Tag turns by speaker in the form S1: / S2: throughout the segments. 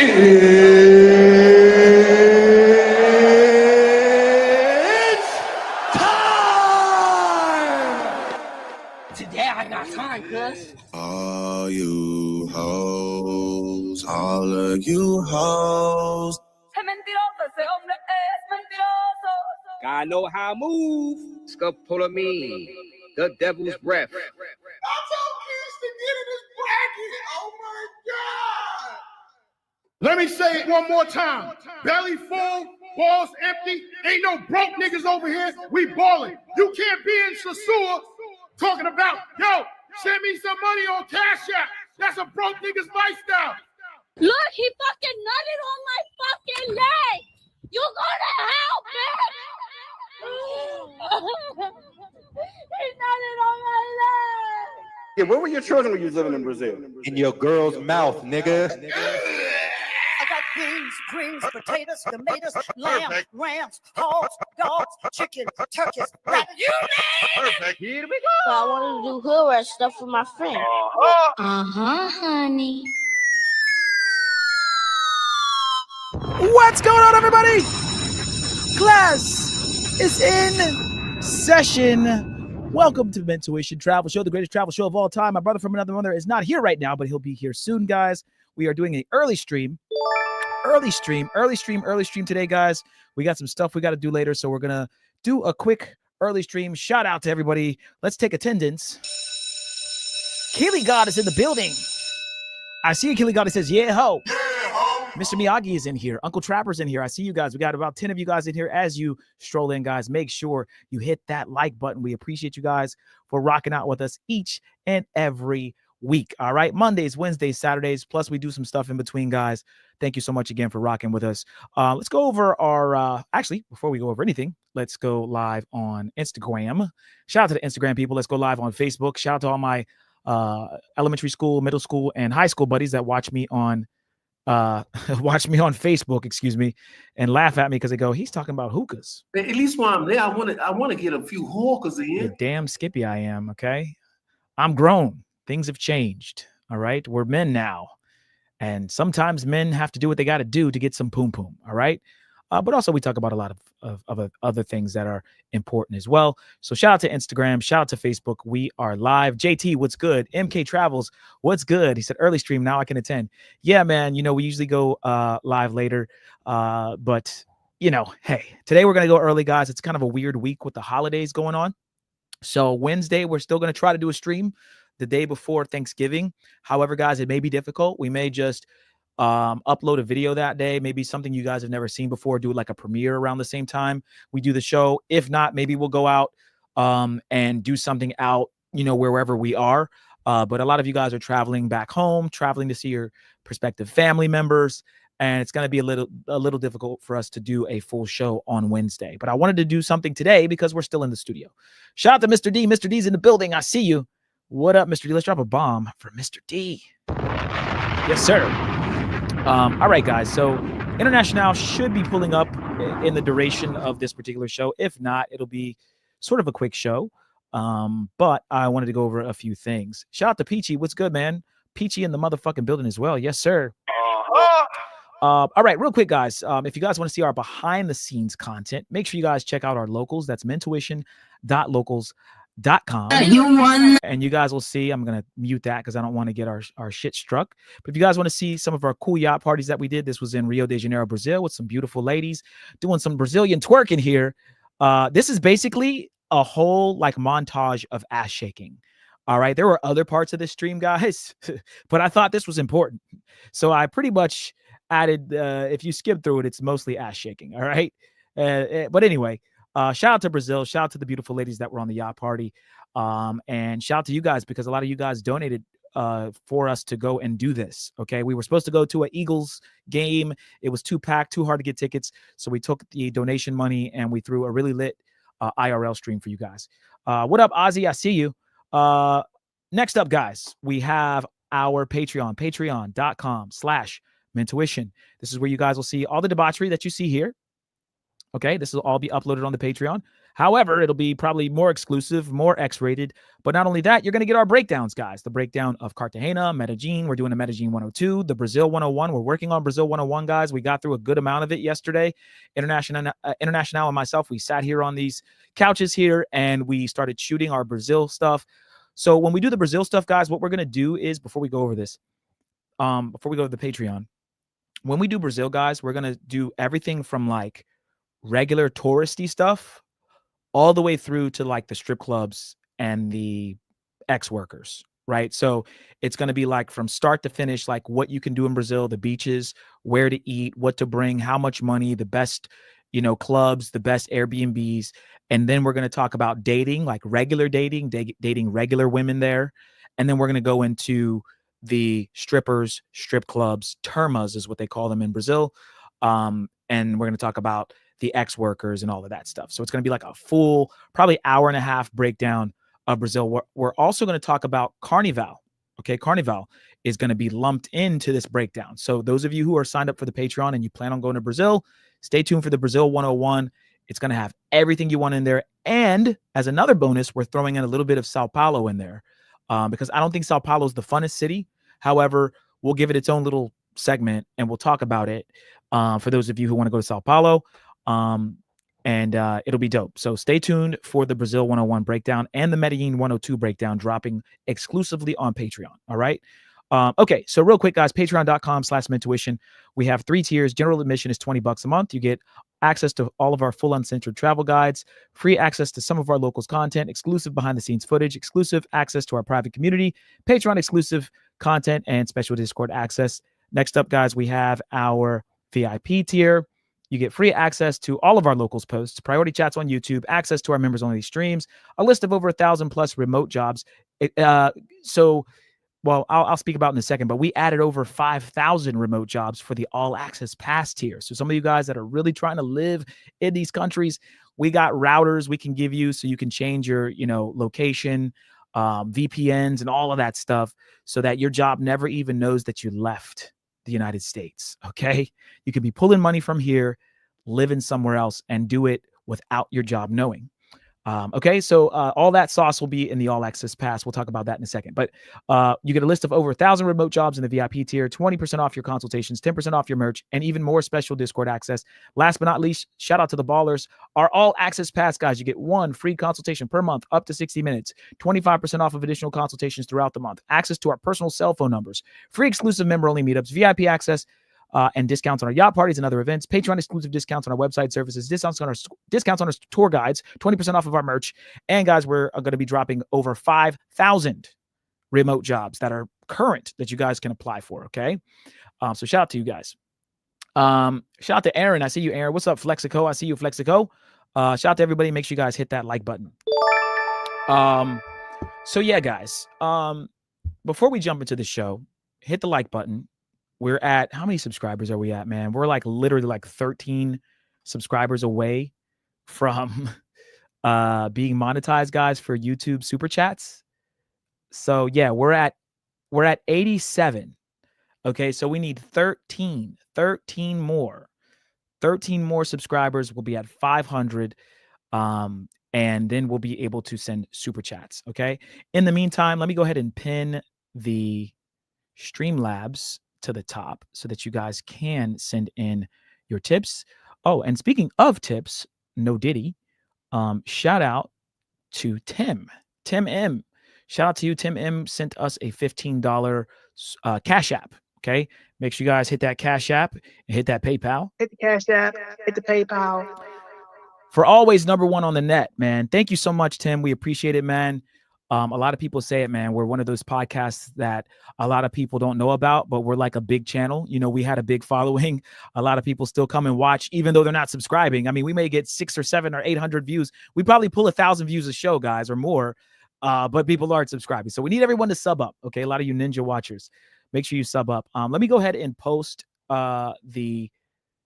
S1: It's time!
S2: Today I got time, cuz.
S3: All you hoes, all of you hoes.
S2: Es mentiroso, ese hombre es mentiroso.
S4: I know how I move. Scopolamine, the devil's breath.
S1: I told kids to get in this bracket. Oh my God. Let me say it one more time. Belly full, balls empty. Ain't no broke niggas over here. We ballin'. You can't be in Sasua talking about, yo, send me some money on Cash App. That's a broke nigga's lifestyle.
S5: Look, he fucking nutted on my fucking leg. You gonna help, man? He nutted on my leg.
S6: Yeah, where were your children when you was living in Brazil?
S7: In your girl's mouth, nigga.
S8: I got beans, greens, potatoes, tomatoes, lamb, rams, hogs, dogs, chicken, turkeys, rabbits. You name it.
S4: Perfect. Here we
S5: So I wanted to do hood rat stuff for my friend. Honey.
S9: What's going on, everybody? Class is in session. Welcome to the Intuition Travel Show, the greatest travel show of all time. My brother from another mother is not here right now, but he'll be here soon, guys. We are doing an early stream today, guys. We got some stuff we got to do later, so we're gonna do a quick early stream. Shout out to everybody. Let's take attendance. Keely God is in the building. I see Keely God. It says, yeah, ho. Mr. Miyagi is in here. Uncle Trapper's in here. I see you guys. We got about 10 of you guys in here. As you stroll in, guys, make sure you hit that like button. We appreciate you guys for rocking out with us each and every week. All right. Mondays, Wednesdays, Saturdays. Plus, we do some stuff in between, guys. Thank you so much again for rocking with us. Let's go over our, actually, before we go over anything, let's go live on Instagram. Shout out to the Instagram people. Let's go live on Facebook. Shout out to all my elementary school, middle school, and high school buddies that watch me on Facebook, excuse me, and laugh at me because they go, he's talking about hookahs.
S10: At least while I'm there, I want to get a few hookahs in.
S9: Yeah, damn Skippy I am, okay? I'm grown. Things have changed, all right? We're men now. And sometimes men have to do what they got to do to get some poom poom, all right? But also we talk about a lot of other things that are important as well. So shout out to Instagram, shout out to Facebook. We are live. JT, what's good? MK Travels, what's good? He said early stream, now I can attend. Yeah, man, you know, we usually go live later. But, you know, hey, today we're going to go early, guys. It's kind of a weird week with the holidays going on. So Wednesday, we're still going to try to do a stream the day before Thanksgiving. However, guys, it may be difficult. We may just upload a video that day, maybe something you guys have never seen before, do like a premiere around the same time we do the show. If not, maybe we'll go out and do something out, you know, wherever we are. But a lot of you guys are traveling back home, traveling to see your prospective family members, and it's going to be a little difficult for us to do a full show on Wednesday. But I wanted to do something today because we're still in the studio. Shout out to Mr. D. Mr. D's in the building. I see you. What up, Mr. D? Let's drop a bomb for Mr. D. Yes, sir. All right, guys. So International should be pulling up in the duration of this particular show. If not, it'll be sort of a quick show. But I wanted to go over a few things. Shout out to Peachy. What's good, man? Peachy in the motherfucking building as well. Yes, sir. All right, real quick, guys. If you guys want to see our behind the scenes content, make sure you guys check out our locals. That's mentuition.locals.com. And you guys will see, I'm gonna mute that because I don't want to get our shit struck. But if you guys want to see some of our cool yacht parties that we did, this was in Rio de Janeiro, Brazil, with some beautiful ladies doing some Brazilian twerking here. This is basically a whole like montage of ass shaking. All right, there were other parts of this stream, guys, but I thought this was important, so I pretty much added, if you skip through it, it's mostly ass shaking. All right, but anyway, shout out to Brazil, shout out to the beautiful ladies that were on the yacht party, and shout out to you guys because a lot of you guys donated for us to go and do this. Okay, we were supposed to go to an Eagles game. It was too packed, too hard to get tickets, so we took the donation money and we threw a really lit IRL stream for you guys. What up, Ozzy? I see you. Next up, guys, we have our Patreon, patreon.com/Mentuition. This is where you guys will see all the debauchery that you see here. Okay, this will all be uploaded on the Patreon. However, it'll be probably more exclusive, more X-rated. But not only that, you're going to get our breakdowns, guys. The breakdown of Cartagena, Medellin. We're doing a Medellin 102, the Brazil 101. We're working on Brazil 101, guys. We got through a good amount of it yesterday. International and myself, we sat here on these couches here and we started shooting our Brazil stuff. So when we do the Brazil stuff, guys, what we're going to do is, before we go over this, before we go to the Patreon, when we do Brazil, guys, we're going to do everything from like regular touristy stuff all the way through to like the strip clubs and the ex-workers, right? So it's going to be like from start to finish, like what you can do in Brazil, the beaches, where to eat, what to bring, how much money, the best, you know, clubs, the best Airbnbs. And then we're going to talk about dating, like regular dating, dating regular women there. And then we're going to go into the strippers, strip clubs, termas is what they call them in Brazil. And we're going to talk about the ex-workers and all of that stuff. So it's going to be like a full, probably hour and a half breakdown of Brazil. We're also going to talk about Carnival. Okay, Carnival is going to be lumped into this breakdown. So those of you who are signed up for the Patreon and you plan on going to Brazil, stay tuned for the Brazil 101. It's going to have everything you want in there. And as another bonus, we're throwing in a little bit of Sao Paulo in there because I don't think Sao Paulo is the funnest city. However, we'll give it its own little segment and we'll talk about it for those of you who want to go to Sao Paulo. And it'll be dope. So stay tuned for the Brazil 101 breakdown and the Medellin 102 breakdown dropping exclusively on Patreon. All right. Okay. So real quick, guys, patreon.com/mentuition. We have 3 tiers. General admission is $20 a month. You get access to all of our full uncensored travel guides, free access to some of our locals content, exclusive behind the scenes footage, exclusive access to our private community, Patreon exclusive content, and special Discord access. Next up, guys, we have our VIP tier. You get free access to all of our locals posts, priority chats on YouTube, access to our members only streams, a list of over 1,000 plus remote jobs. Well, I'll speak about in a second, but we added over 5,000 remote jobs for the all access pass tier. So some of you guys that are really trying to live in these countries, we got routers we can give you so you can change your, you know, location, VPNs and all of that stuff so that your job never even knows that you left the United States. Okay. You could be pulling money from here, living somewhere else and do it without your job knowing. Okay. So all that sauce will be in the all access pass. We'll talk about that in a second, but you get a list of over 1,000 remote jobs in the VIP tier, 20% off your consultations, 10% off your merch, and even more special Discord access. Last but not least, shout out to the ballers. Our all access pass, guys, you get 1 free consultation per month, up to 60 minutes, 25% off of additional consultations throughout the month, access to our personal cell phone numbers, free exclusive member only meetups, VIP access, and discounts on our yacht parties and other events, Patreon exclusive discounts on our website services, discounts on our tour guides, 20% off of our merch. And guys, we're going to be dropping over 5,000 remote jobs that are current that you guys can apply for. Okay. So shout out to you guys. Shout out to Aaron. I see you, Aaron. What's up, Flexico? I see you, Flexico. Shout out to everybody. Make sure you guys hit that like button. So yeah, guys, before we jump into the show, hit the like button. We're at, how many subscribers are we at, man? We're like literally like 13 subscribers away from being monetized, guys, for YouTube super chats. So yeah, we're at 87. Okay, so we need 13 more subscribers. We'll be at 500. And then we'll be able to send super chats. Okay. In the meantime, let me go ahead and pin the Streamlabs to the top so that you guys can send in your tips. Oh, and speaking of tips, no Diddy, shout out to Tim M. Shout out to you. Tim M sent us a $15 Cash App. Okay. Make sure you guys hit that Cash App and hit that PayPal.
S11: Hit the Cash App, hit the PayPal.
S9: For always #1 on the net, man. Thank you so much, Tim. We appreciate it, man. A lot of people say it, man. We're one of those podcasts that a lot of people don't know about, but we're like a big channel. You know, we had a big following. A lot of people still come and watch, even though they're not subscribing. I mean, we may get 600 or 700 or 800 views. We probably pull 1,000 views a show, guys, or more. But people aren't subscribing. So we need everyone to sub up. Okay. A lot of you ninja watchers, make sure you sub up. Let me go ahead and post the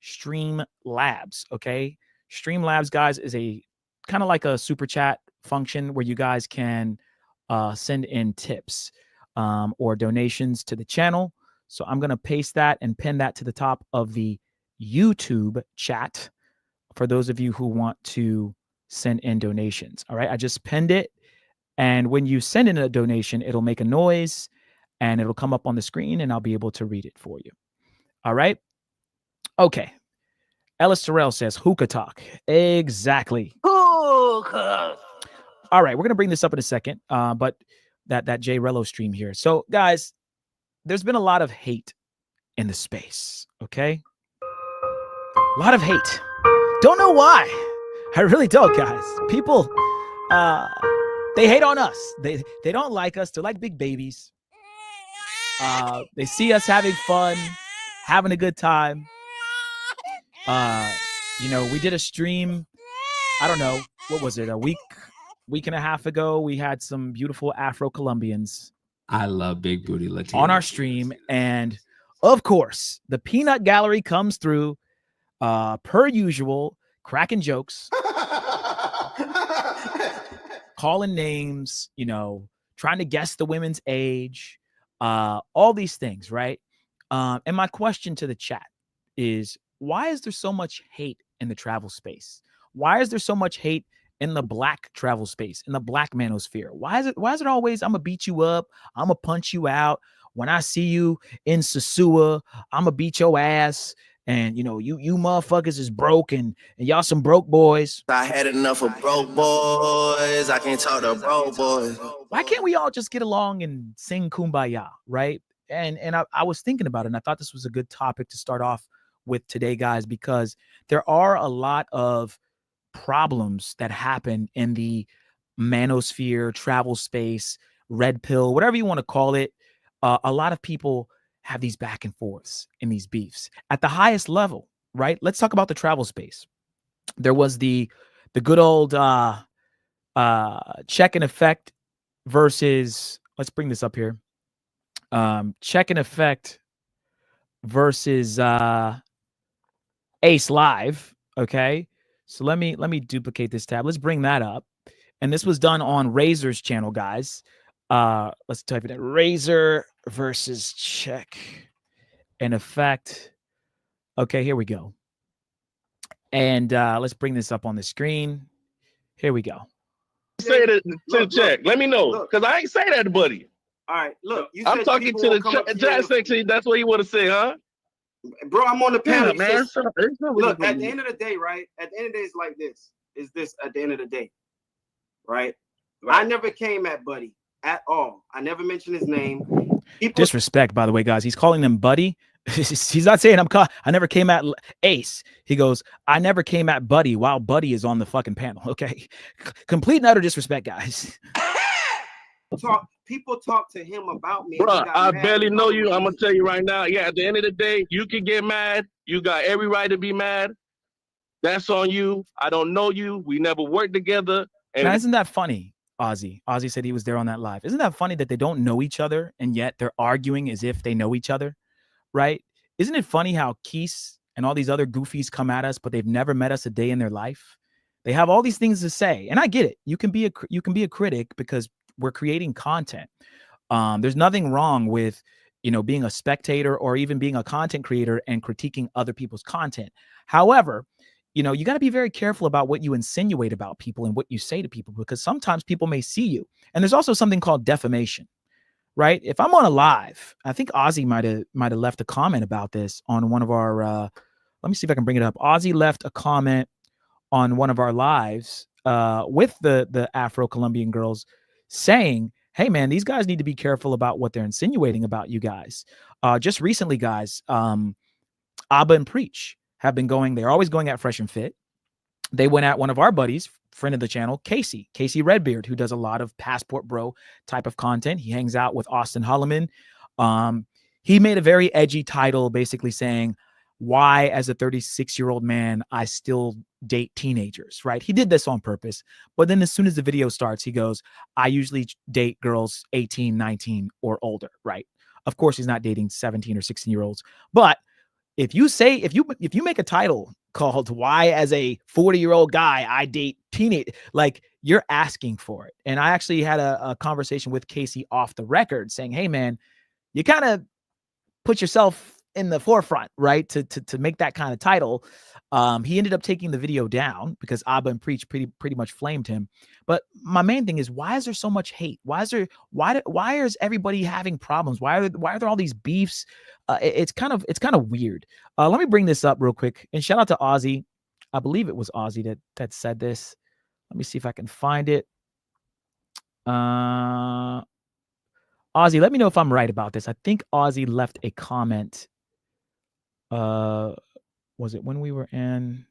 S9: Streamlabs. Okay. Streamlabs, guys, is a kind of like a super chat function where you guys can send in tips or donations to the channel. So I'm going to paste that and pin that to the top of the YouTube chat for those of you who want to send in donations. All right. I just pinned it. And when you send in a donation, it'll make a noise and it'll come up on the screen and I'll be able to read it for you. All right. Okay. Ellis Terrell says hookah talk. Exactly.
S2: Hookas.
S9: All right. We're going to bring this up in a second. But that J Rello stream here. So guys, there's been a lot of hate in the space. Okay. A lot of hate. Don't know why. I really don't, guys. People, they hate on us. They don't like us. They're like big babies. They see us having fun, having a good time. You know, we did a stream. I don't know. What was it? A week and a half ago, we had some beautiful Afro-Colombians.
S12: I love big booty Latinos.
S9: On our stream. And of course, the peanut gallery comes through per usual, cracking jokes, calling names, you know, trying to guess the women's age, all these things, right? And my question to the chat is, why is there so much hate in the travel space? Why is there so much hate in the black travel space, in the black manosphere? Why is it always, I'm gonna beat you up, I'm gonna punch you out. When I see you in Sosua, I'm gonna beat your ass. And you know, you motherfuckers is broke and y'all some broke boys.
S3: I had enough of broke boys. I can't talk to broke boys.
S9: Why can't we all just get along and sing Kumbaya, right? And I was thinking about it, and I thought this was a good topic to start off with today, guys, because there are a lot of problems that happen in the manosphere, travel space, red pill, whatever you want to call it. A lot of people have these back and forths and these beefs at the highest level, right? Let's talk about the travel space. There was the good old check and effect versus, let's bring this up here. Check and effect versus Ace Live. Okay. So let me duplicate this tab. Let's bring that up. And this was done on Razer's channel, guys. Let's type it in. Razer versus check and effect. Okay, here we go. And let's bring this up on the screen. Here we go.
S6: Say that to check. Let me know, because I ain't say that, buddy.
S13: All right, look.
S6: I'm talking to the chat section. That's what you want to say, huh?
S13: Bro, I'm on the panel,
S6: Yeah, man.
S13: Look, at the end of the day, right? At the end of the day, it's like this. Is this at the end of the day, right? I never came at Buddy at all. I never mentioned his name.
S9: Disrespect, by the way, guys. He's calling them Buddy. He's not saying I never came at Ace. He goes, I never came at Buddy while Buddy is on the fucking panel. Okay. Complete and utter disrespect, guys.
S13: People talk to him about me.
S6: Bro, I barely know you. I'm going to tell you right now. Yeah, at the end of the day, you can get mad. You got every right to be mad. That's on you. I don't know you. We never worked together. And
S9: now, isn't that funny, Ozzy? Ozzy said he was there on that live. Isn't that funny that they don't know each other and yet they're arguing as if they know each other, right? Isn't it funny how Keese and all these other goofies come at us, but they've never met us a day in their life? They have all these things to say, and I get it. You can be a critic because we're creating content. There's nothing wrong with, you know, being a spectator or even being a content creator and critiquing other people's content. However, you know, you got to be very careful about what you insinuate about people and what you say to people, because sometimes people may see you. And there's also something called defamation, right? If I'm on a live, I think Ozzy might have left a comment about this on one of our, let me see if I can bring it up. Ozzy left a comment on one of our lives with the Afro-Colombian girls saying, hey man, these guys need to be careful about what they're insinuating about you guys. Just recently, guys, Abba and Preach have been going, they're always going at Fresh and Fit. They went at one of our buddies, friend of the channel, Casey Redbeard, who does a lot of Passport Bro type of content. He hangs out with Austin Hulliman. He made a very edgy title basically saying, why as a 36-year-old man, I still date teenagers, right? He did this on purpose. But then as soon as the video starts, he goes, I usually date girls 18, 19 or older, right? Of course, he's not dating 17 or 16-year-olds. But if you say, if you make a title called why as a 40-year-old guy, I date teenage, like you're asking for it. And I actually had a conversation with Casey off the record saying, hey man, you kind of put yourself in the forefront, right? To make that kind of title. He ended up taking the video down because Abba and Preach pretty much flamed him. But my main thing is, why is there so much hate? Why is everybody having problems? Why are there all these beefs? It's kind of weird. Let me bring this up real quick, and shout out to Ozzy. I believe it was Ozzy that said this. Let me see if I can find it. Ozzy, let me know if I'm right about this. I think Ozzy left a comment. Was it when we were in?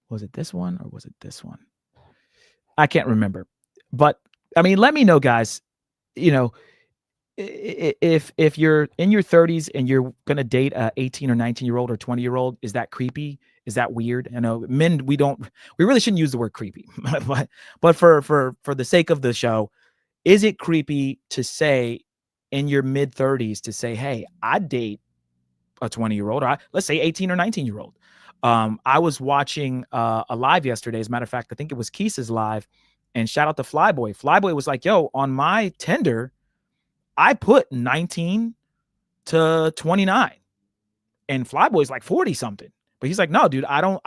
S9: Was it this one or was it this one? I can't remember. But I mean, let me know, guys. You know, if you're in your 30s and you're gonna date a 18 or 19-year-old or 20-year-old, is that creepy? Is that weird? I know men, we really shouldn't use the word creepy, but for the sake of the show, is it creepy to say in your mid 30s to say, hey, I'd date a 20-year-old, or let's say 18 or 19-year-old. I was watching a live yesterday. As a matter of fact, I think it was Keese's live, and shout out to Flyboy. Flyboy was like, yo, on my Tinder, I put 19 to 29, and Flyboy's like 40 something. But he's like, no, dude, I don't,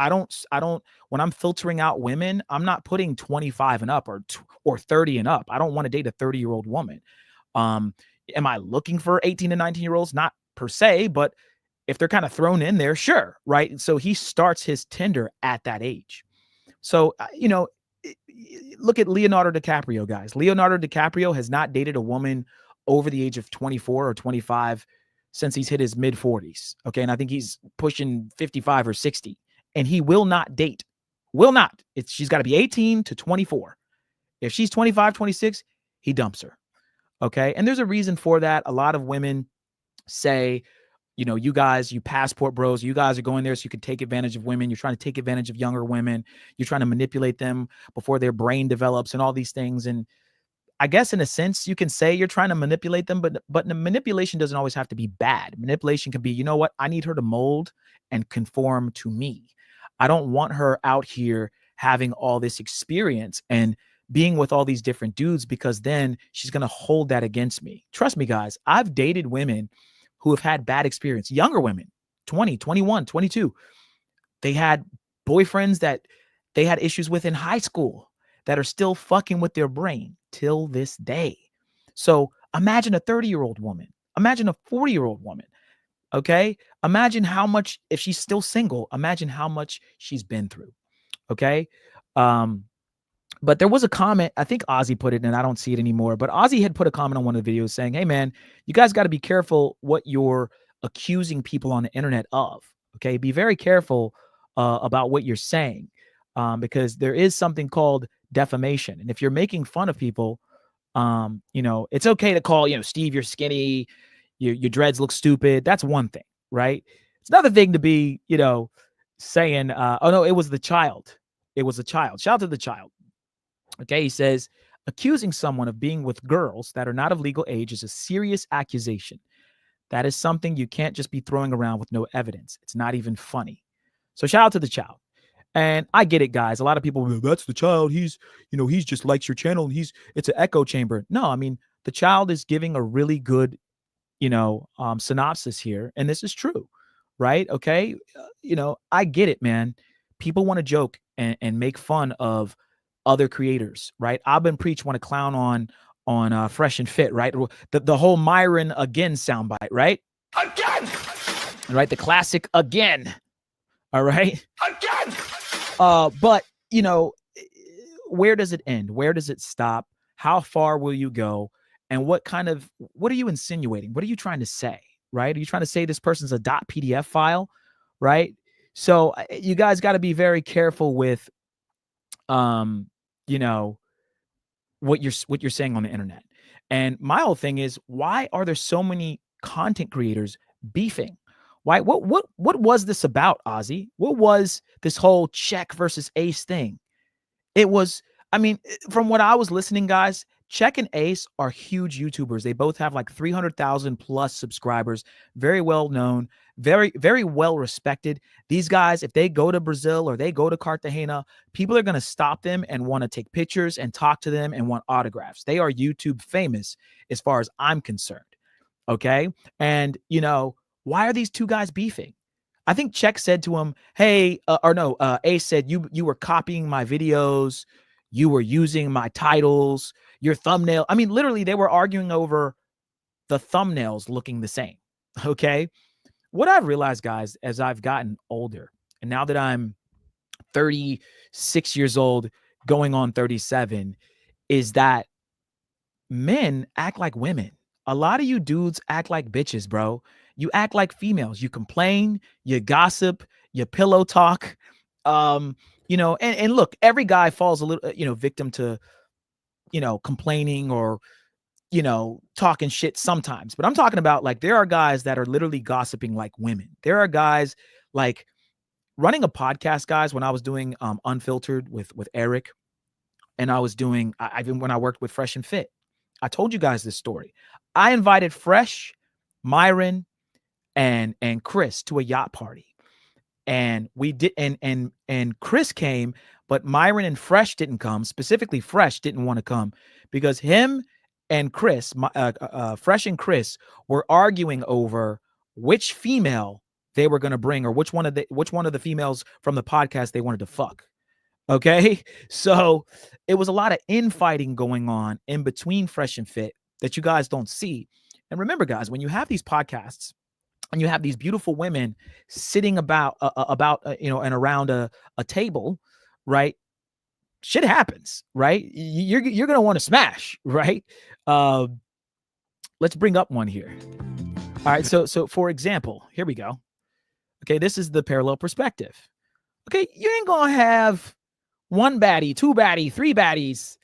S9: when I'm filtering out women, I'm not putting 25 and up or 30 and up. I don't want to date a 30-year-old woman. Am I looking for 18 and 19-year-olds? Not per se, but if they're kind of thrown in there, sure, right? So he starts his Tinder at that age. So, you know, look at Leonardo DiCaprio, guys. Leonardo DiCaprio has not dated a woman over the age of 24 or 25 since he's hit his mid 40s. Okay. And I think he's pushing 55 or 60, and he will not date. Will not. She's got to be 18 to 24. If she's 25, 26, he dumps her. Okay. And there's a reason for that. A lot of women say, you know, you guys, you passport bros, you guys are going there so you can take advantage of women. You're trying to take advantage of younger women. You're trying to manipulate them before their brain develops and all these things. And I guess in a sense, you can say you're trying to manipulate them, but the manipulation doesn't always have to be bad. Manipulation can be, you know what? I need her to mold and conform to me. I don't want her out here having all this experience and being with all these different dudes, because then she's going to hold that against me. Trust me, guys. I've dated women who have had bad experience, younger women, 20, 21, 22. They had boyfriends that they had issues with in high school that are still fucking with their brain till this day. So imagine a 30-year-old woman. Imagine a 40-year-old woman. Okay. Imagine how much, if she's still single, imagine how much she's been through. Okay. But there was a comment, I think Ozzy put it, and I don't see it anymore, but Ozzy had put a comment on one of the videos saying, hey man, you guys got to be careful what you're accusing people on the internet of. Okay. Be very careful about what you're saying, because there is something called defamation. And if you're making fun of people, you know, it's okay to call, you know, Steve, you're skinny, your dreads look stupid. That's one thing, right? It's another thing to be, you know, saying, oh no, it was the child. It was a child. Shout out to the child. Okay, he says, accusing someone of being with girls that are not of legal age is a serious accusation. That is something you can't just be throwing around with no evidence. It's not even funny. So shout out to the child. And I get it, guys. A lot of people, that's the child. He's, you know, he's just likes your channel. And it's an echo chamber. No, I mean, the child is giving a really good, you know, synopsis here. And this is true, right? Okay. You know, I get it, man. People want to joke and make fun of other creators, right? Abba and Preach want to clown on Fresh and Fit, right? The whole Myron again soundbite, right? Again, right? The classic again. All right. Again. But you know, where does it end? Where does it stop? How far will you go? And what are you insinuating? What are you trying to say? Right? Are you trying to say this person's a .pdf file? Right? So you guys got to be very careful with, you know, what you're saying on the internet. And my whole thing is, why are there so many content creators beefing? Why? What was this about, Ozzy? What was this whole Check versus Ace thing? It was, I mean, from what I was listening, guys, Check and Ace are huge YouTubers. They both have like 300,000 plus subscribers, very well known, very, very well respected. These guys, if they go to Brazil or they go to Cartagena, people are going to stop them and want to take pictures and talk to them and want autographs. They are YouTube famous as far as I'm concerned. Okay. And, you know, Why are these two guys beefing? I think Check said to him, hey, Ace said, you were copying my videos. You were using my titles, your thumbnail. I mean, literally, they were arguing over the thumbnails looking the same. Okay. What I've realized, guys, as I've gotten older, and now that I'm 36 years old, going on 37, is that men act like women. A lot of you dudes act like bitches, bro. You act like females. You complain, you gossip, you pillow talk. And look, every guy falls a little, victim to, complaining or, talking shit sometimes. But I'm talking about, like, there are guys that are literally gossiping like women. There are guys like running a podcast, guys, when I was doing Unfiltered with Eric, and I was doing, when I worked with Fresh and Fit. I told you guys this story. I invited Fresh, Myron, and Chris to a yacht party. And we did, and Chris came, but Myron and Fresh didn't come. Specifically, Fresh didn't want to come because him and Chris, Fresh and Chris, were arguing over which female they were going to bring, or which one of the females from the podcast they wanted to fuck. Okay, so it was a lot of infighting going on in between Fresh and Fit that you guys don't see. And remember, guys, when you have these podcasts and you have these beautiful women sitting about and around a table, right? Shit happens, right? You're gonna want to smash, right? Let's bring up one here. All right, so for example, here we go. Okay, this is the parallel perspective. Okay, you ain't gonna have one baddie, two baddie, three baddies,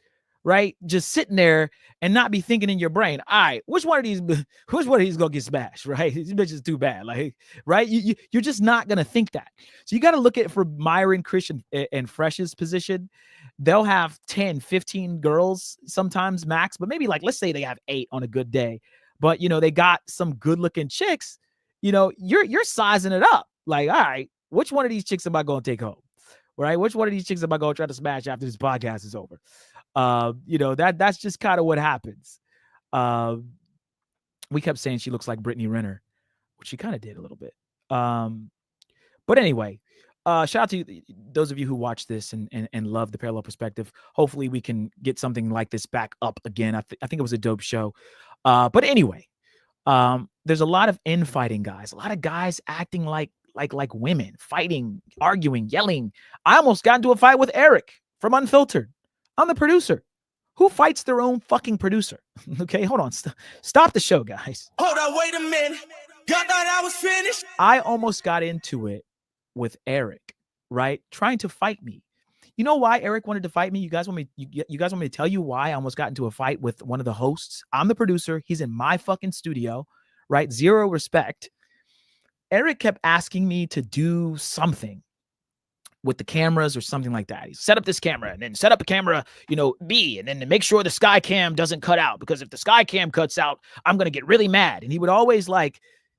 S9: right? Just sitting there and not be thinking in your brain, all right, which one of these gonna get smashed, right? This bitch is too bad, like, right? You're just not gonna think that. So you got to look at, for Myron, Christian, and Fresh's position, they'll have 10, 15 girls sometimes max, but maybe, like, let's say they have 8 on a good day, but they got some good looking chicks. You're sizing it up, like, all right, which one of these chicks am I gonna take home? Right? Which one of these chicks am I going to try to smash after this podcast is over? That's just kind of what happens. We kept saying she looks like Brittany Renner, which she kind of did a little bit. But anyway, shout out to those of you who watch this and love the parallel perspective. Hopefully we can get something like this back up again. I think it was a dope show. But anyway, there's a lot of infighting, guys. A lot of guys acting like women, fighting, arguing, yelling. I almost got into a fight with Eric from Unfiltered. I'm the producer. Who fights their own fucking producer? Okay, hold on. Stop the show, guys.
S3: Hold on, wait a minute. Y'all thought I was finished?
S9: I almost got into it with Eric, right? Trying to fight me. You know why Eric wanted to fight me? You guys want me to tell you why I almost got into a fight with one of the hosts? I'm the producer. He's in my fucking studio, right? Zero respect. Eric kept asking me to do something with the cameras or something like that. He set up this camera and then set up a camera, B, and then to make sure the sky cam doesn't cut out, because if the sky cam cuts out, I'm going to get really mad. And he would always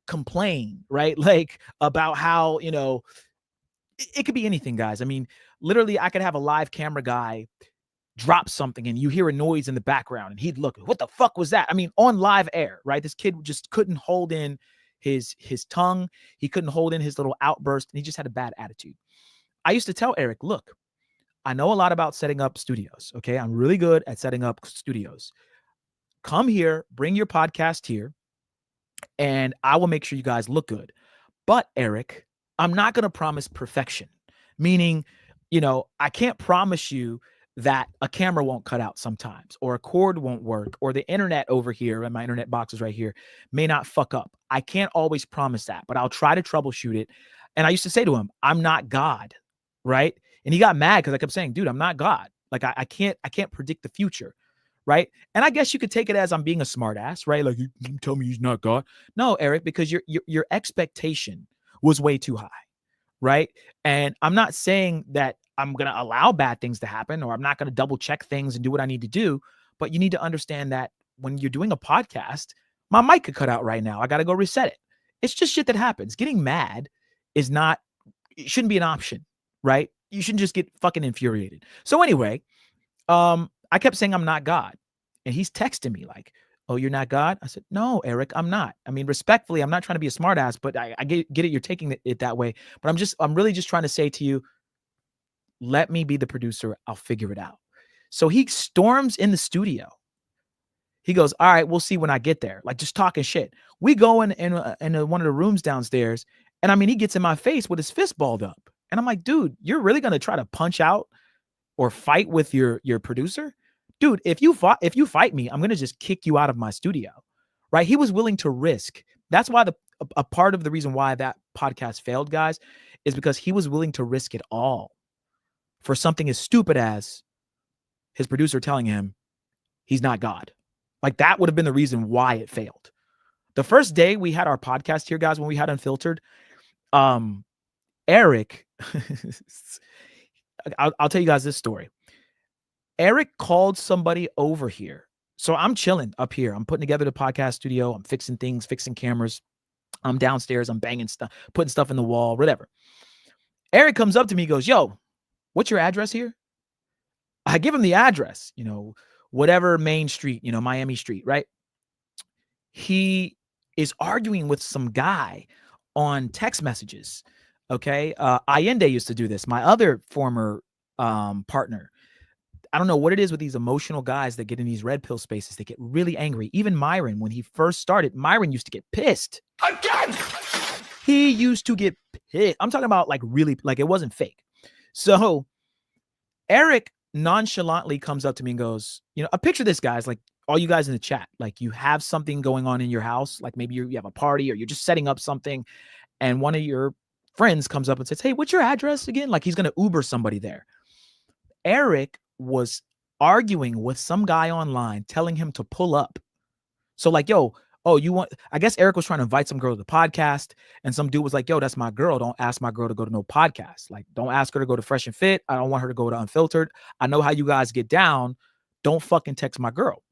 S9: complain, right? Like about how, it could be anything, guys. I mean, literally I could have a live camera guy drop something and you hear a noise in the background and he'd look, what the fuck was that? I mean, on live air, right? This kid just couldn't hold in his tongue. He couldn't hold in his little outburst, and he just had a bad attitude. I used to tell Eric, look, I know a lot about setting up studios. Okay. I'm really good at setting up studios. Come here, bring your podcast here, and I will make sure you guys look good. But Eric, I'm not going to promise perfection, meaning, I can't promise you that a camera won't cut out sometimes, or a cord won't work, or the internet over here, and my internet box is right here, may not fuck up. I can't always promise that, but I'll try to troubleshoot it. And I used to say to him, I'm not God, right? And he got mad because I kept saying, dude, I'm not God. Like I can't predict the future, right? And I guess you could take it as I'm being a smart ass, right? Like, you tell me he's not God. No, Eric, because your expectation was way too high, right? And I'm not saying that I'm going to allow bad things to happen, or I'm not going to double check things and do what I need to do. But you need to understand that when you're doing a podcast, my mic could cut out right now. I got to go reset it. It's just shit that happens. Getting mad it shouldn't be an option, right? You shouldn't just get fucking infuriated. So anyway, I kept saying I'm not God. And he's texting me like, Oh, you're not God? I said, no, Eric, I'm not. I mean, respectfully, I'm not trying to be a smartass, but I get it. You're taking it that way. But I'm really just trying to say to you, let me be the producer. I'll figure it out. So he storms in the studio. He goes, all right, we'll see when I get there. Like, just talking shit. We go in one of the rooms downstairs. And I mean, he gets in my face with his fist balled up. And I'm like, dude, you're really going to try to punch out or fight with your producer? Dude, if you fight me, I'm going to just kick you out of my studio. Right? He was willing to risk. That's why a part of the reason why that podcast failed, guys, is because he was willing to risk it all for something as stupid as his producer telling him he's not God. Like, that would have been the reason why it failed. The first day we had our podcast here, guys, when we had Unfiltered, Eric, I'll tell you guys this story. Eric called somebody over here. So I'm chilling up here. I'm putting together the podcast studio. I'm fixing things, fixing cameras. I'm downstairs. I'm banging stuff, putting stuff in the wall, whatever. Eric comes up to me, he goes, yo, what's your address here? I give him the address, whatever main street, Miami Street, right? He is arguing with some guy on text messages. Okay. Allende used to do this. My other former partner. I don't know what it is with these emotional guys that get in these red pill spaces. They get really angry. Even Myron, when he first started, Myron used to get pissed. Again! He used to get pissed. I'm talking about like really, like it wasn't fake. So Eric nonchalantly comes up to me and goes, I picture this, guys, like all you guys in the chat, like you have something going on in your house. Like maybe you have a party or you're just setting up something. And one of your friends comes up and says, hey, what's your address again? Like he's going to Uber somebody there. Eric was arguing with some guy online, telling him to pull up. So like, I guess Eric was trying to invite some girl to the podcast. And some dude was like, yo, that's my girl. Don't ask my girl to go to no podcast. Like, don't ask her to go to Fresh and Fit. I don't want her to go to Unfiltered. I know how you guys get down. Don't fucking text my girl.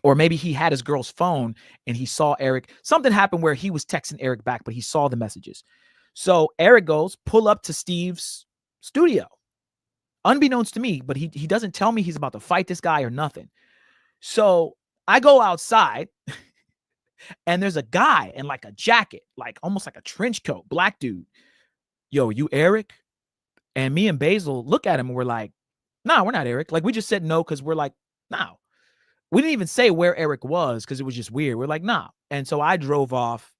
S9: Or maybe he had his girl's phone and he saw Eric. Something happened where he was texting Eric back, but he saw the messages. So Eric goes, pull up to Steve's studio. Unbeknownst to me, but he doesn't tell me he's about to fight this guy or nothing. So I go outside and there's a guy in like a jacket, like almost like a trench coat, black dude. Yo, you Eric? And me and Basil look at him and we're like, nah, we're not Eric. Like we just said no because we're like, no. We didn't even say where Eric was because it was just weird. We're like, nah. And so I drove off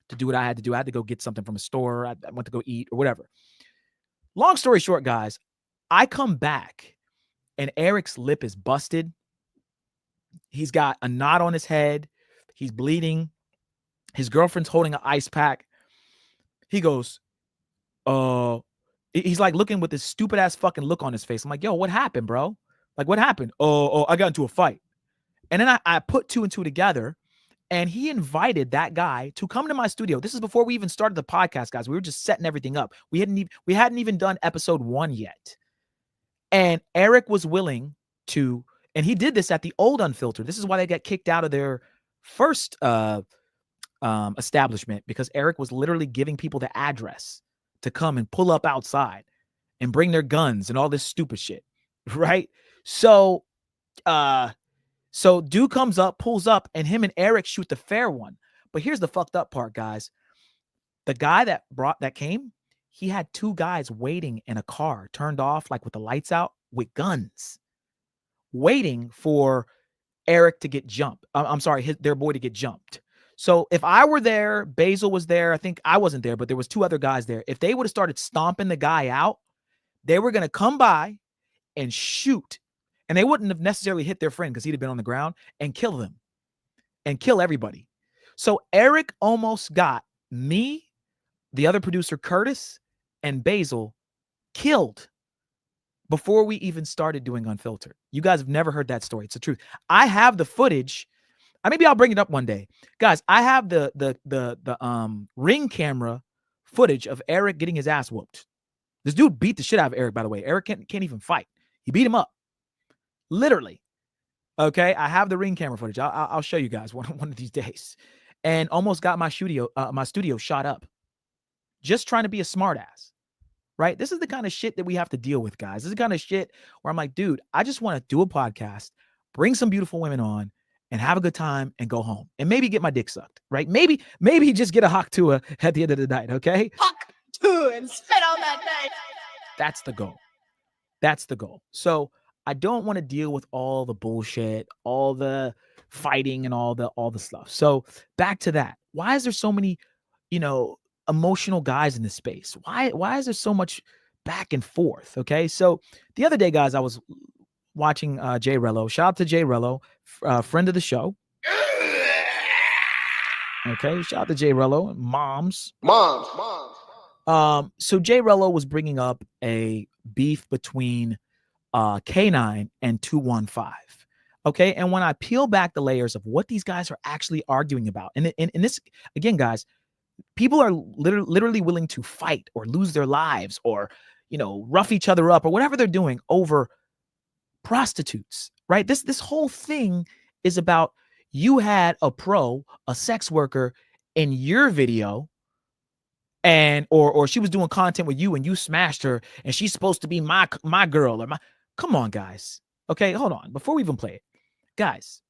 S9: to do what I had to do. I had to go get something from a store. I went to go eat or whatever. Long story short, guys, I come back and Eric's lip is busted. He's got a knot on his head. He's bleeding. His girlfriend's holding an ice pack. He goes, he's like looking with this stupid ass fucking look on his face. I'm like, yo, what happened, bro? Like, what happened? Oh, I got into a fight. And then I put two and two together and he invited that guy to come to my studio. This is before we even started the podcast, guys. We were just setting everything up. We hadn't even done episode 1 yet. And Eric was willing to, and he did this at the old Unfiltered. This is why they got kicked out of their first establishment, because Eric was literally giving people the address to come and pull up outside and bring their guns and all this stupid shit, right? So dude comes up, pulls up, and him and Eric shoot the fair one. But here's the fucked up part, guys. The guy that came, he had 2 guys waiting in a car, turned off, like with the lights out, with guns, waiting for Eric to get jumped. I'm sorry, their boy to get jumped. So if I were there, Basil was there. I think I wasn't there, but there was 2 other guys there. If they would have started stomping the guy out, they were going to come by and shoot. And they wouldn't have necessarily hit their friend because he'd have been on the ground, and kill them and kill everybody. So Eric almost got me, the other producer, Curtis, and Basil killed before we even started doing Unfiltered. You guys have never heard that story. It's the truth. I have the footage. Maybe I'll bring it up one day. Guys, I have the Ring camera footage of Eric getting his ass whooped. This dude beat the shit out of Eric, by the way. Eric can't even fight. He beat him up. Literally. Okay, I have the Ring camera footage. I'll show you guys one of these days. And almost got my studio shot up. Just trying to be a smartass. Right? This is the kind of shit that we have to deal with, guys. This is the kind of shit where I'm like, dude, I just want to do a podcast, bring some beautiful women on, and have a good time and go home and maybe get my dick sucked, right? Maybe just get a hawk to at the end of the night, okay?
S8: Hawk to and spit on that day.
S9: That's the goal. That's the goal. So I don't want to deal with all the bullshit, all the fighting and all the stuff. So back to that. Why is there so many, emotional guys in this space? Why is there so much back and forth? Okay. So the other day, guys, I was watching Jay Rello. Shout out to Jay Rello, friend of the show. Okay. Shout out to Jay Rello. Moms. So Jay Rello was bringing up a beef between K9 and 215. Okay. And when I peel back the layers of what these guys are actually arguing about, and this, again, guys, people are literally willing to fight or lose their lives or, rough each other up or whatever they're doing over prostitutes, right? This whole thing is about you had a sex worker in your video, and or she was doing content with you and you smashed her and she's supposed to be my girl or come on, guys. Okay, hold on. Before we even play it, guys,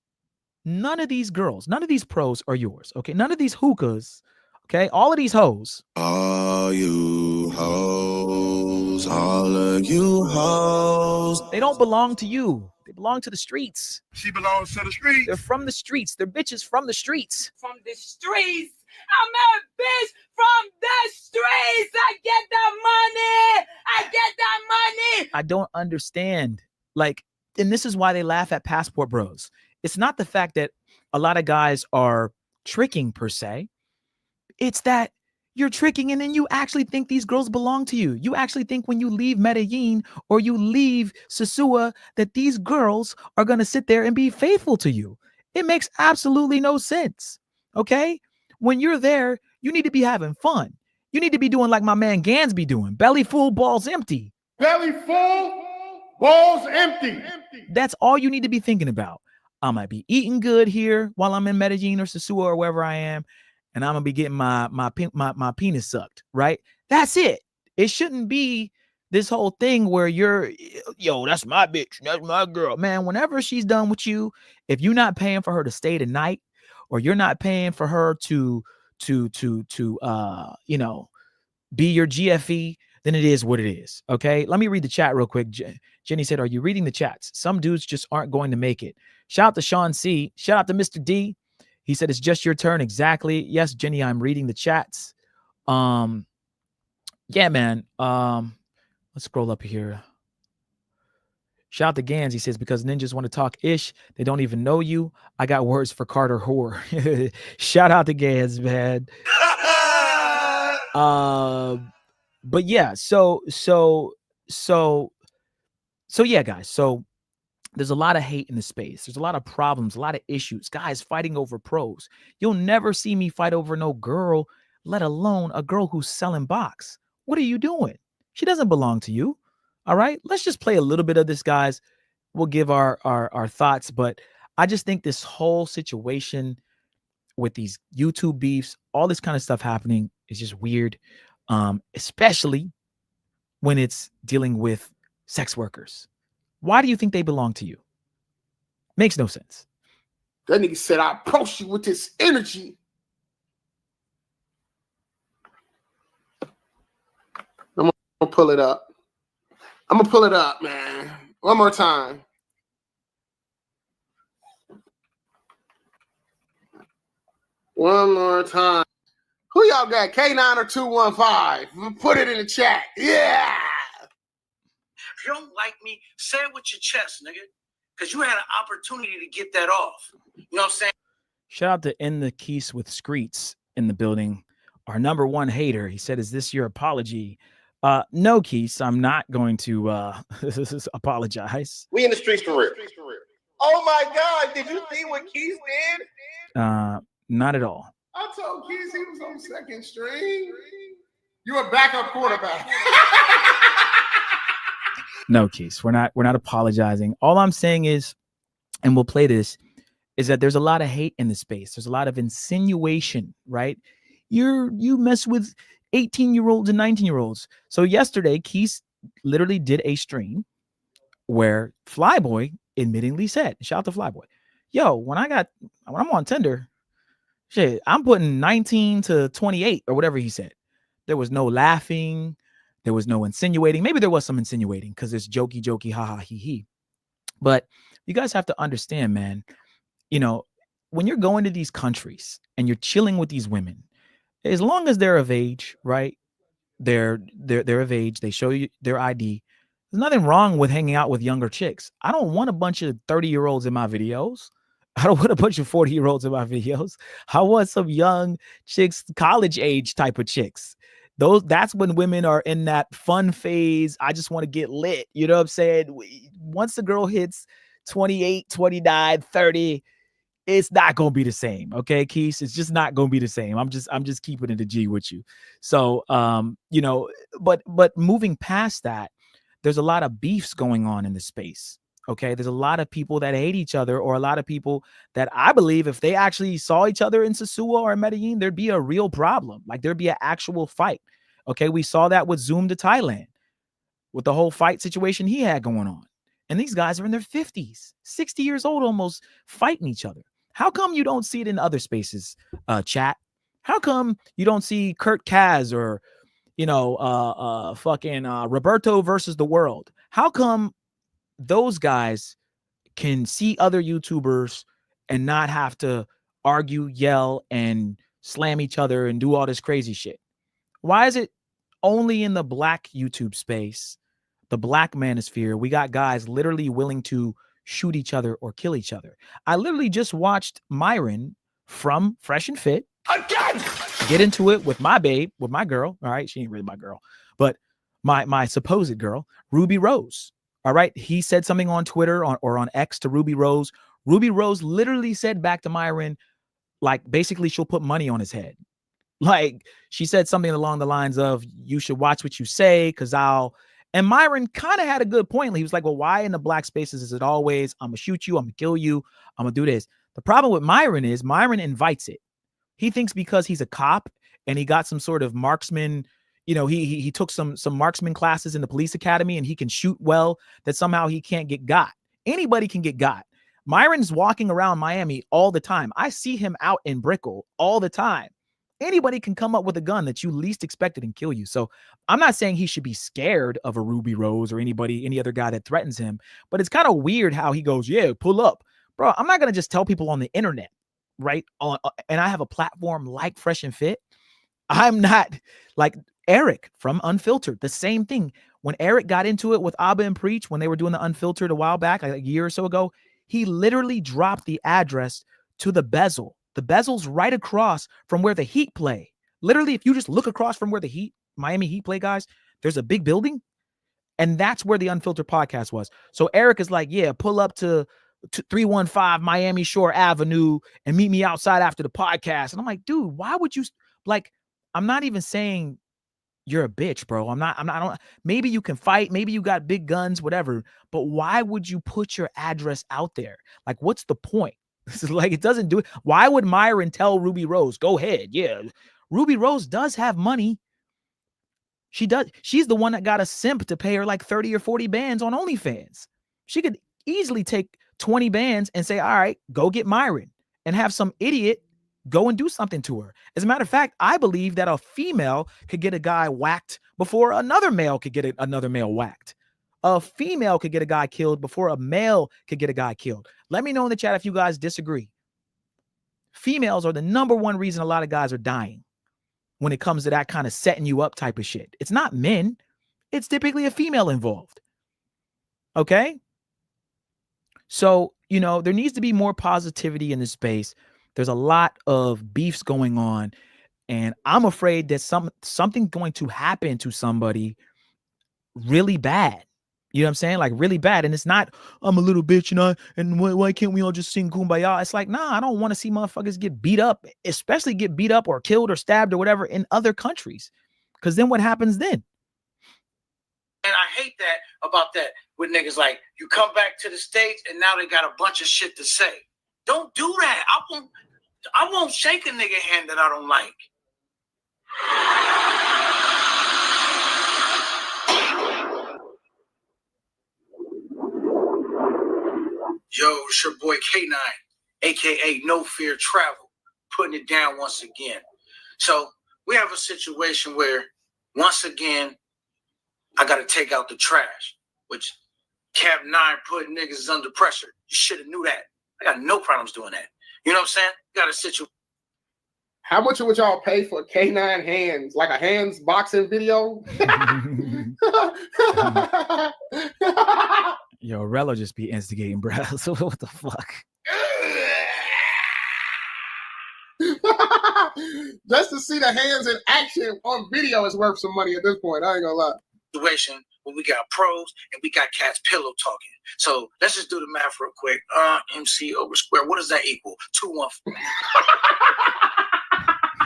S9: none of these girls, none of these pros are yours. Okay, none of these hookahs. Okay, all of these hoes.
S3: All you hoes, all of you hoes.
S9: They don't belong to you. They belong to the streets.
S1: She belongs to the streets.
S9: They're from the streets. They're bitches from the streets.
S2: From the streets. I'm a bitch from the streets. I get that money. I get that money.
S9: I don't understand. And this is why they laugh at passport bros. It's not the fact that a lot of guys are tricking per se. It's that you're tricking and then you actually think these girls belong to you. You actually think when you leave Medellin or you leave Sosua that these girls are going to sit there and be faithful to you. It makes absolutely no sense. Okay? When you're there, you need to be having fun. You need to be doing like my man Gans be doing. Belly full, balls empty.
S1: Belly full, balls empty.
S9: That's all you need to be thinking about. I might be eating good here while I'm in Medellin or Sosua or wherever I am. And I'm gonna be getting my penis sucked, right? That's it. It shouldn't be this whole thing where you're, that's my bitch, that's my girl, man. Whenever she's done with you, if you're not paying for her to stay the night, or you're not paying for her to be your GFE, then it is what it is. Okay, let me read the chat real quick. Jenny said, "Are you reading the chats? Some dudes just aren't going to make it." Shout out to Sean C. Shout out to Mr. D. He said, "It's just your turn." Exactly. Yes, Jenny, I'm reading the chats. Yeah, man. Let's scroll up here. Shout out to Gans. He says, "Because ninjas want to talk ish. They don't even know you. I got words for Carter whore." Shout out to Gans, man. But yeah, so yeah, guys. So there's a lot of hate in the space. There's a lot of problems, a lot of issues. Guys fighting over pros. You'll never see me fight over no girl, let alone a girl who's selling box. What are you doing? She doesn't belong to you. All right. Let's just play a little bit of this, guys. We'll give our thoughts. But I just think this whole situation with these YouTube beefs, all this kind of stuff happening is just weird. Especially when it's dealing with sex workers. Why do you think they belong to you? Makes no sense.
S1: That nigga said, "I approach you with this energy." I'm gonna pull it up. I'm gonna pull it up, man. One more time. One more time. Who y'all got? K9 or 215? Put it in the chat. Yeah.
S14: If you don't like me, say it with your chest, nigga. Because you had an opportunity to get that off. You know what I'm saying?
S9: Shout out to In the Keys with Screets in the building. Our number one hater. He said, "Is this your apology?" No, Keys, I'm not going to apologize.
S1: We in the streets for real. Oh my God, did you see what Keys did?
S9: Not at all.
S1: I told Keys he was on second string. You a backup quarterback.
S9: No, Keys, we're not apologizing. All I'm saying is, and we'll play this, is that there's a lot of hate in the space. There's a lot of insinuation, right? You mess with 18-year-olds and 19-year-olds. So yesterday, Keys literally did a stream where Flyboy admittingly said, shout out to Flyboy, yo, when I'm on Tinder, shit, I'm putting 19 to 28 or whatever he said. There was no laughing. There was no insinuating. Maybe there was some insinuating because it's jokey, ha, he. But you guys have to understand, man, you know, when you're going to these countries and you're chilling with these women, as long as they're of age, right? They're of age. They show you their ID. There's nothing wrong with hanging out with younger chicks. I don't want a bunch of 30-year-olds in my videos. I don't want a bunch of 40-year-olds in my videos. I want some young chicks, college age type of chicks. That's when women are in that fun phase. I just want to get lit. You know what I'm saying? Once the girl hits 28, 29, 30, it's not gonna be the same. Okay, Keith, it's just not gonna be the same. I'm just keeping it a G with you. So you know, but moving past that, there's a lot of beefs going on in the space. Okay, there's a lot of people that hate each other, or a lot of people that I believe if they actually saw each other in Sosúa or Medellin, there'd be a real problem. Like there'd be an actual fight. Okay, we saw that with Zoom to Thailand, with the whole fight situation he had going on. And these guys are in their 50s, 60 years old, almost fighting each other. How come you don't see it in other spaces, chat? How come you don't see Kurt Kaz or, you know, fucking Roberto versus the world? How come those guys can see other YouTubers and not have to argue, yell, and slam each other and do all this crazy shit? Why is it only in the black YouTube space, the black manosphere, we got guys literally willing to shoot each other or kill each other? I literally just watched Myron from Fresh and Fit again get into it with my babe, with my girl. All right, she ain't really my girl, but my supposed girl, Ruby Rose. All right, he said something on Twitter or on X to Ruby Rose. Ruby Rose literally said back to Myron, like basically she'll put money on his head. Like she said something along the lines of, you should watch what you say because and Myron kind of had a good point. He was like, well, why in the black spaces is it always, I'm going to shoot you, I'm going to kill you, I'm going to do this? The problem with Myron is Myron invites it. He thinks because he's a cop and he got some sort of marksman, you know, he took some marksman classes in the police academy and he can shoot well, that somehow he can't get got. Anybody can get got. Myron's walking around Miami all the time. I see him out in Brickell all the time. Anybody can come up with a gun that you least expected and kill you. So I'm not saying he should be scared of a Ruby Rose or any other guy that threatens him, but it's kind of weird how he goes, yeah, pull up. Bro, I'm not going to just tell people on the internet, right? And I have a platform like Fresh and Fit. I'm not like Eric from Unfiltered, the same thing. When Eric got into it with Abba and Preach, when they were doing the Unfiltered a while back, like a year or so ago, he literally dropped the address to the bezel. The bezel's right across from where the Heat play. Literally, if you just look across from where the Miami Heat play, guys, there's a big building. And that's where the Unfiltered podcast was. So Eric is like, yeah, pull up to 315 Miami Shore Avenue and meet me outside after the podcast. And I'm like, dude, why would you, like, I'm not even saying you're a bitch, bro. I don't, maybe you can fight. Maybe you got big guns, whatever. But why would you put your address out there? Like, what's the point? This is like, it doesn't do it. Why would Myron tell Ruby Rose, go ahead? Yeah. Ruby Rose does have money. She does. She's the one that got a simp to pay her like 30 or 40 bands on OnlyFans. She could easily take 20 bands and say, all right, go get Myron, and have some idiot go and do something to her. As a matter of fact, I believe that a female could get a guy whacked before another male could get another male whacked. A female could get a guy killed before a male could get a guy killed. Let me know in the chat if you guys disagree. Females are the number one reason a lot of guys are dying when it comes to that kind of setting you up type of shit. It's not men. It's typically a female involved. Okay? So, you know, there needs to be more positivity in this space. There's a lot of beefs going on, and I'm afraid that something's going to happen to somebody really bad. You know what I'm saying? Like really bad. And it's not, I'm a little bitch, you know, and why can't we all just sing Kumbaya? It's like, nah, I don't want to see motherfuckers get beat up, especially get beat up or killed or stabbed or whatever in other countries. Because then what happens then?
S14: And I hate that about that with niggas. Like, you come back to the States and now they got a bunch of shit to say. Don't do that. I won't shake a nigga hand that I don't like. Yo, it's your boy K9. aka No Fear Travel, putting it down once again. So we have a situation where, once again, I got to take out the trash, which Cab 9 putting niggas under pressure. You should have knew that. I got no problems doing that. You know what I'm saying? Got a situation.
S1: How much would y'all pay for K9 hands? Like a hands boxing video?
S9: Yo, Rello just be instigating, bro. So what the fuck?
S1: Just to see the hands in action on video is worth some money at this point. I ain't gonna lie.
S14: Situation where we got pros and we got cats pillow talking. So let's just do the math real quick. MC over square. What does that equal? 214.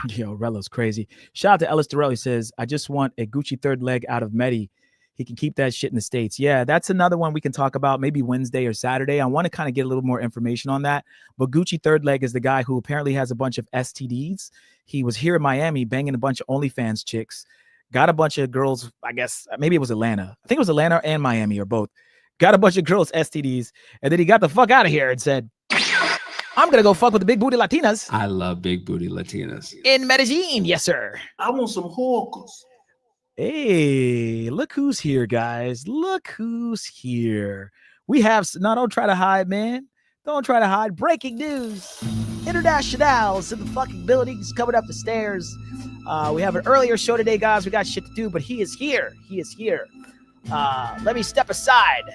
S9: Yo, Rello's crazy. Shout out to Ellis Durrell. He says, I just want a Gucci third leg out of Medi. He can keep that shit in the States. Yeah, that's another one we can talk about maybe Wednesday or Saturday. I want to kind of get a little more information on that. But Gucci third leg is the guy who apparently has a bunch of STDs. He was here in Miami banging a bunch of OnlyFans chicks. Got a bunch of girls, I guess, maybe it was Atlanta. I think it was Atlanta and Miami or both. Got a bunch of girls STDs. And then he got the fuck out of here and said, I'm going to go fuck with the big booty Latinas.
S12: I love big booty Latinas.
S9: In Medellin. Yes, sir.
S10: I want some hookas.
S9: Hey, look who's here, guys. Look who's here. We have, no, don't try to hide, man. Don't try to hide. Breaking news. International's in the fucking building. He's coming up the stairs. We have an earlier show today, guys. We got shit to do, but he is here. He is here. Let me step aside.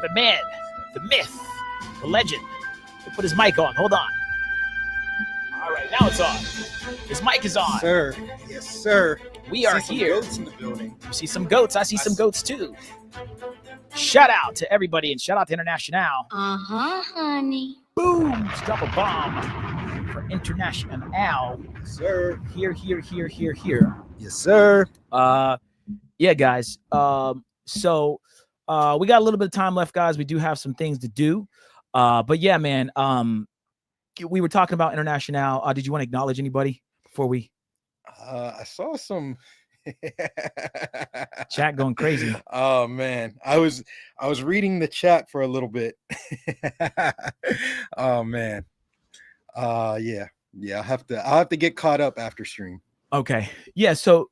S9: The man, the myth, the legend. We'll put his mic on. Hold on. All right, now it's on. His mic is on.
S15: Sir. Yes, sir.
S9: We are here.
S15: Goats in the building.
S9: You see some goats. I see some goats too. Shout out to everybody and shout out to International.
S5: Honey.
S9: Boom. Drop a bomb for International.
S15: Sir.
S9: Here.
S15: Yes, sir.
S9: Yeah, guys. So we got a little bit of time left, guys. We do have some things to do. But yeah, man. We were talking about International. Did you want to acknowledge anybody before we?
S15: I saw some
S9: chat going crazy.
S15: Oh man, I was reading the chat for a little bit. Oh man. Yeah. I'll have to get caught up after stream.
S9: Okay. Yeah. So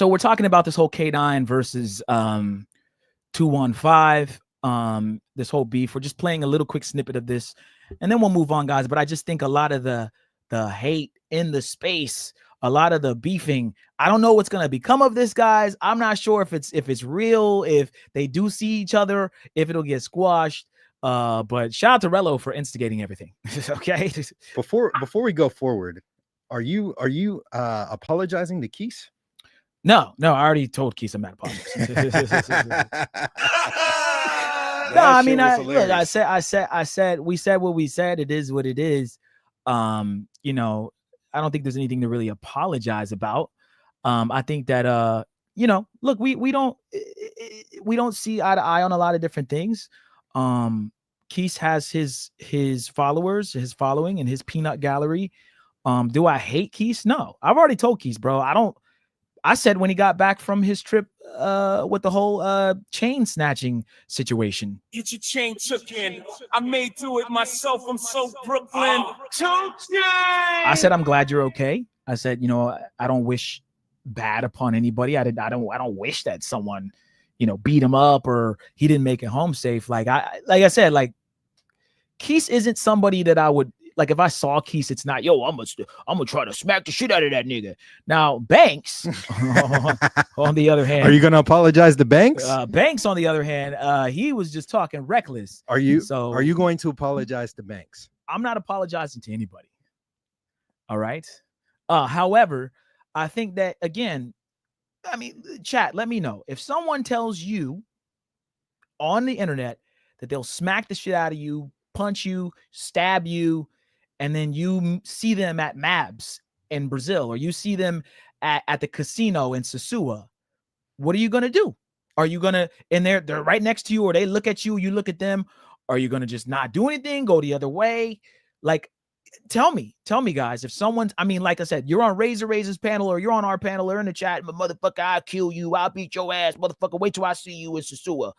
S9: we're talking about this whole K9 versus 215. This whole beef. We're just playing a little quick snippet of this, and then we'll move on, guys. But I just think a lot of the hate in the space, a lot of the beefing, I don't know what's gonna become of this, guys. I'm not sure if it's real, if they do see each other, if it'll get squashed. But shout out to Rello for instigating everything. Okay.
S15: Before we go forward, are you apologizing to Keese?
S9: No, I already told Keese I'm not apologizing. No, I mean, I said, we said what we said. It is what it is. You know, I don't think there's anything to really apologize about. I think that, you know, look, we don't see eye to eye on a lot of different things. Keese has his followers, his following, and his peanut gallery. Do I hate Keese? No, I've already told Keese, bro. I said when he got back from his trip with the whole chain snatching situation.
S16: Get your chain took in. I made through it myself. I'm so Brooklyn.
S9: I said I'm glad you're okay. I said, you know, I don't wish bad upon anybody. I don't wish that someone, you know, beat him up or he didn't make it home safe. Like I said, like Keese isn't somebody that I would. Like if I saw Keese, it's not, yo, I'm gonna try to smack the shit out of that nigga. Now Banks, on the other hand,
S15: are you gonna apologize to Banks?
S9: Banks, on the other hand, he was just talking reckless.
S15: Are you going to apologize to Banks?
S9: I'm not apologizing to anybody. All right. However, I think that again, I mean, chat, let me know if someone tells you on the internet that they'll smack the shit out of you, punch you, stab you, and then you see them at Mabs in Brazil, or you see them at the casino in Sosua. What are you going to do? Are you going to, and they're right next to you, or they look at you, you look at them. Are you going to just not do anything, go the other way? Like, tell me guys, if someone's, I mean, like I said, you're on Razor's panel, or you're on our panel, or in the chat, motherfucker, I'll kill you, I'll beat your ass, motherfucker, wait till I see you in Sosua.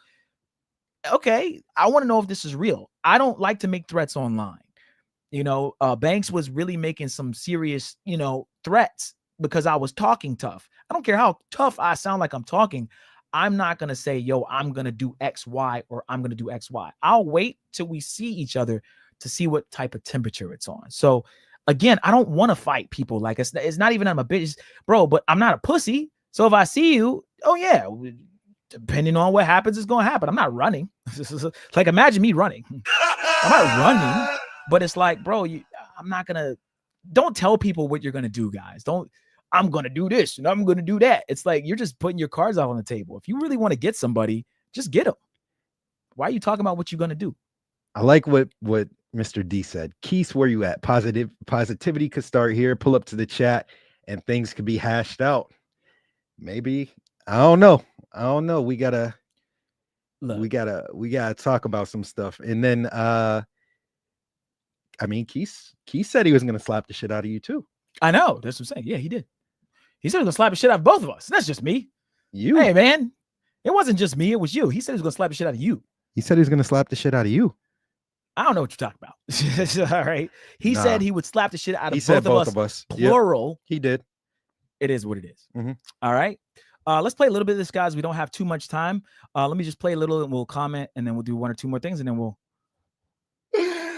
S9: okay, I want to know if this is real. I don't like to make threats online. You know, Banks was really making some serious, you know, threats because I was talking tough. I don't care how tough I sound like I'm talking. I'm not going to say, yo, I'm going to do X, Y, or I'm going to do X, Y. I'll wait till we see each other to see what type of temperature it's on. So again, I don't want to fight people. Like it's not even I'm a bitch, bro, but I'm not a pussy. So if I see you, oh yeah, depending on what happens, it's going to happen. I'm not running. Like, imagine me running. I'm not running, but it's like, bro, I'm not going to, don't tell people what you're going to do, guys. I'm going to do this and I'm going to do that. It's like, you're just putting your cards out on the table. If you really want to get somebody, just get them. Why are you talking about what you're going to do?
S15: I like what Mr. D said. Keith, where you at? Positivity could start here. Pull up to the chat and things could be hashed out. Maybe. I don't know. We gotta talk about some stuff. And then I mean, Keith said he was gonna slap the shit out of you too.
S9: I know. That's what I'm saying. Yeah, he did. He said he was gonna slap the shit out of both of us. That's just me.
S15: You.
S9: Hey man, it wasn't just me, it was you. He said he was gonna slap the shit out of you.
S15: He said he was gonna slap the shit out of you.
S9: I don't know what you're talking about. All right. He said he would slap the shit out of both of us. Plural.
S15: Yep. He did.
S9: It is what it is. All right. Let's play a little bit of this, guys. We don't have too much time. Let me just play a little and we'll comment and then we'll do one or two more things and then we'll.
S1: Hey,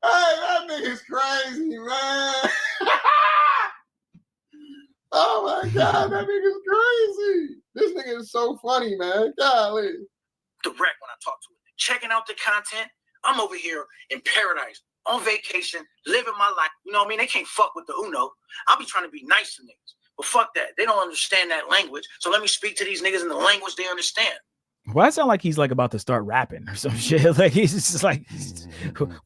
S1: that nigga's crazy, man. Oh my God, that nigga's crazy. This nigga is so funny, man. Golly.
S14: Direct when I talk to him. Checking out the content. I'm over here in paradise, on vacation, living my life. You know what I mean? They can't fuck with the Uno. I'll be trying to be nice to niggas. But fuck that. They don't understand that language. So let me speak to these niggas in the language they understand.
S9: Why it sound like he's like about to start rapping or some shit? Like he's just like,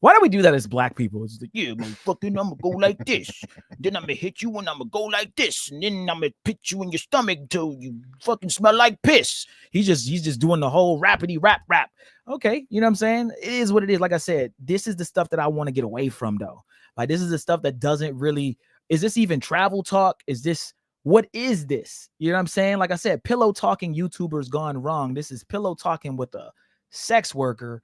S9: why do we do that as black people? It's like, yeah, motherfucking, I'm gonna go like this, then I'm gonna hit you and I'm gonna go like this, and then I'm gonna put you in your stomach till you fucking smell like piss. He's just doing the whole rappity rap. Okay, you know what I'm saying? It is what it is. Like I said, this is the stuff that I want to get away from, though. Like this is the stuff that doesn't really. Is this even travel talk? Is this? What is this? You know what I'm saying? Like I said, pillow talking YouTubers gone wrong. This is pillow talking with a sex worker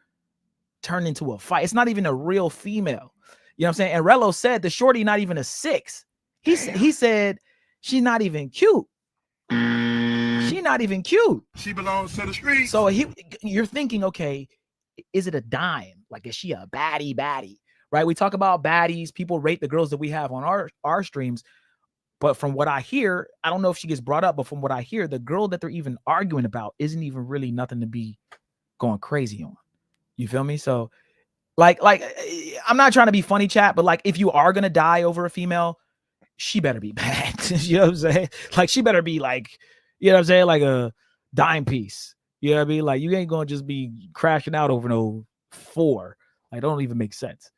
S9: turned into a fight. It's not even a real female. You know what I'm saying? And Rello said the shorty not even a 6. He said she's not even cute. She not even cute.
S1: She belongs to the street.
S9: So you're thinking, okay, is it a dime? Like, is she a baddie? Right? We talk about baddies. People rate the girls that we have on our streams. But from what I hear, I don't know if she gets brought up, but from what I hear, the girl that they're even arguing about isn't even really nothing to be going crazy on. You feel me? So like I'm not trying to be funny, chat, but like if you are going to die over a female, she better be bad. You know what I'm saying? Like she better be like, you know what I'm saying? Like a dime piece. You know what I mean? Like you ain't going to just be crashing out over no 4. Like don't even make sense.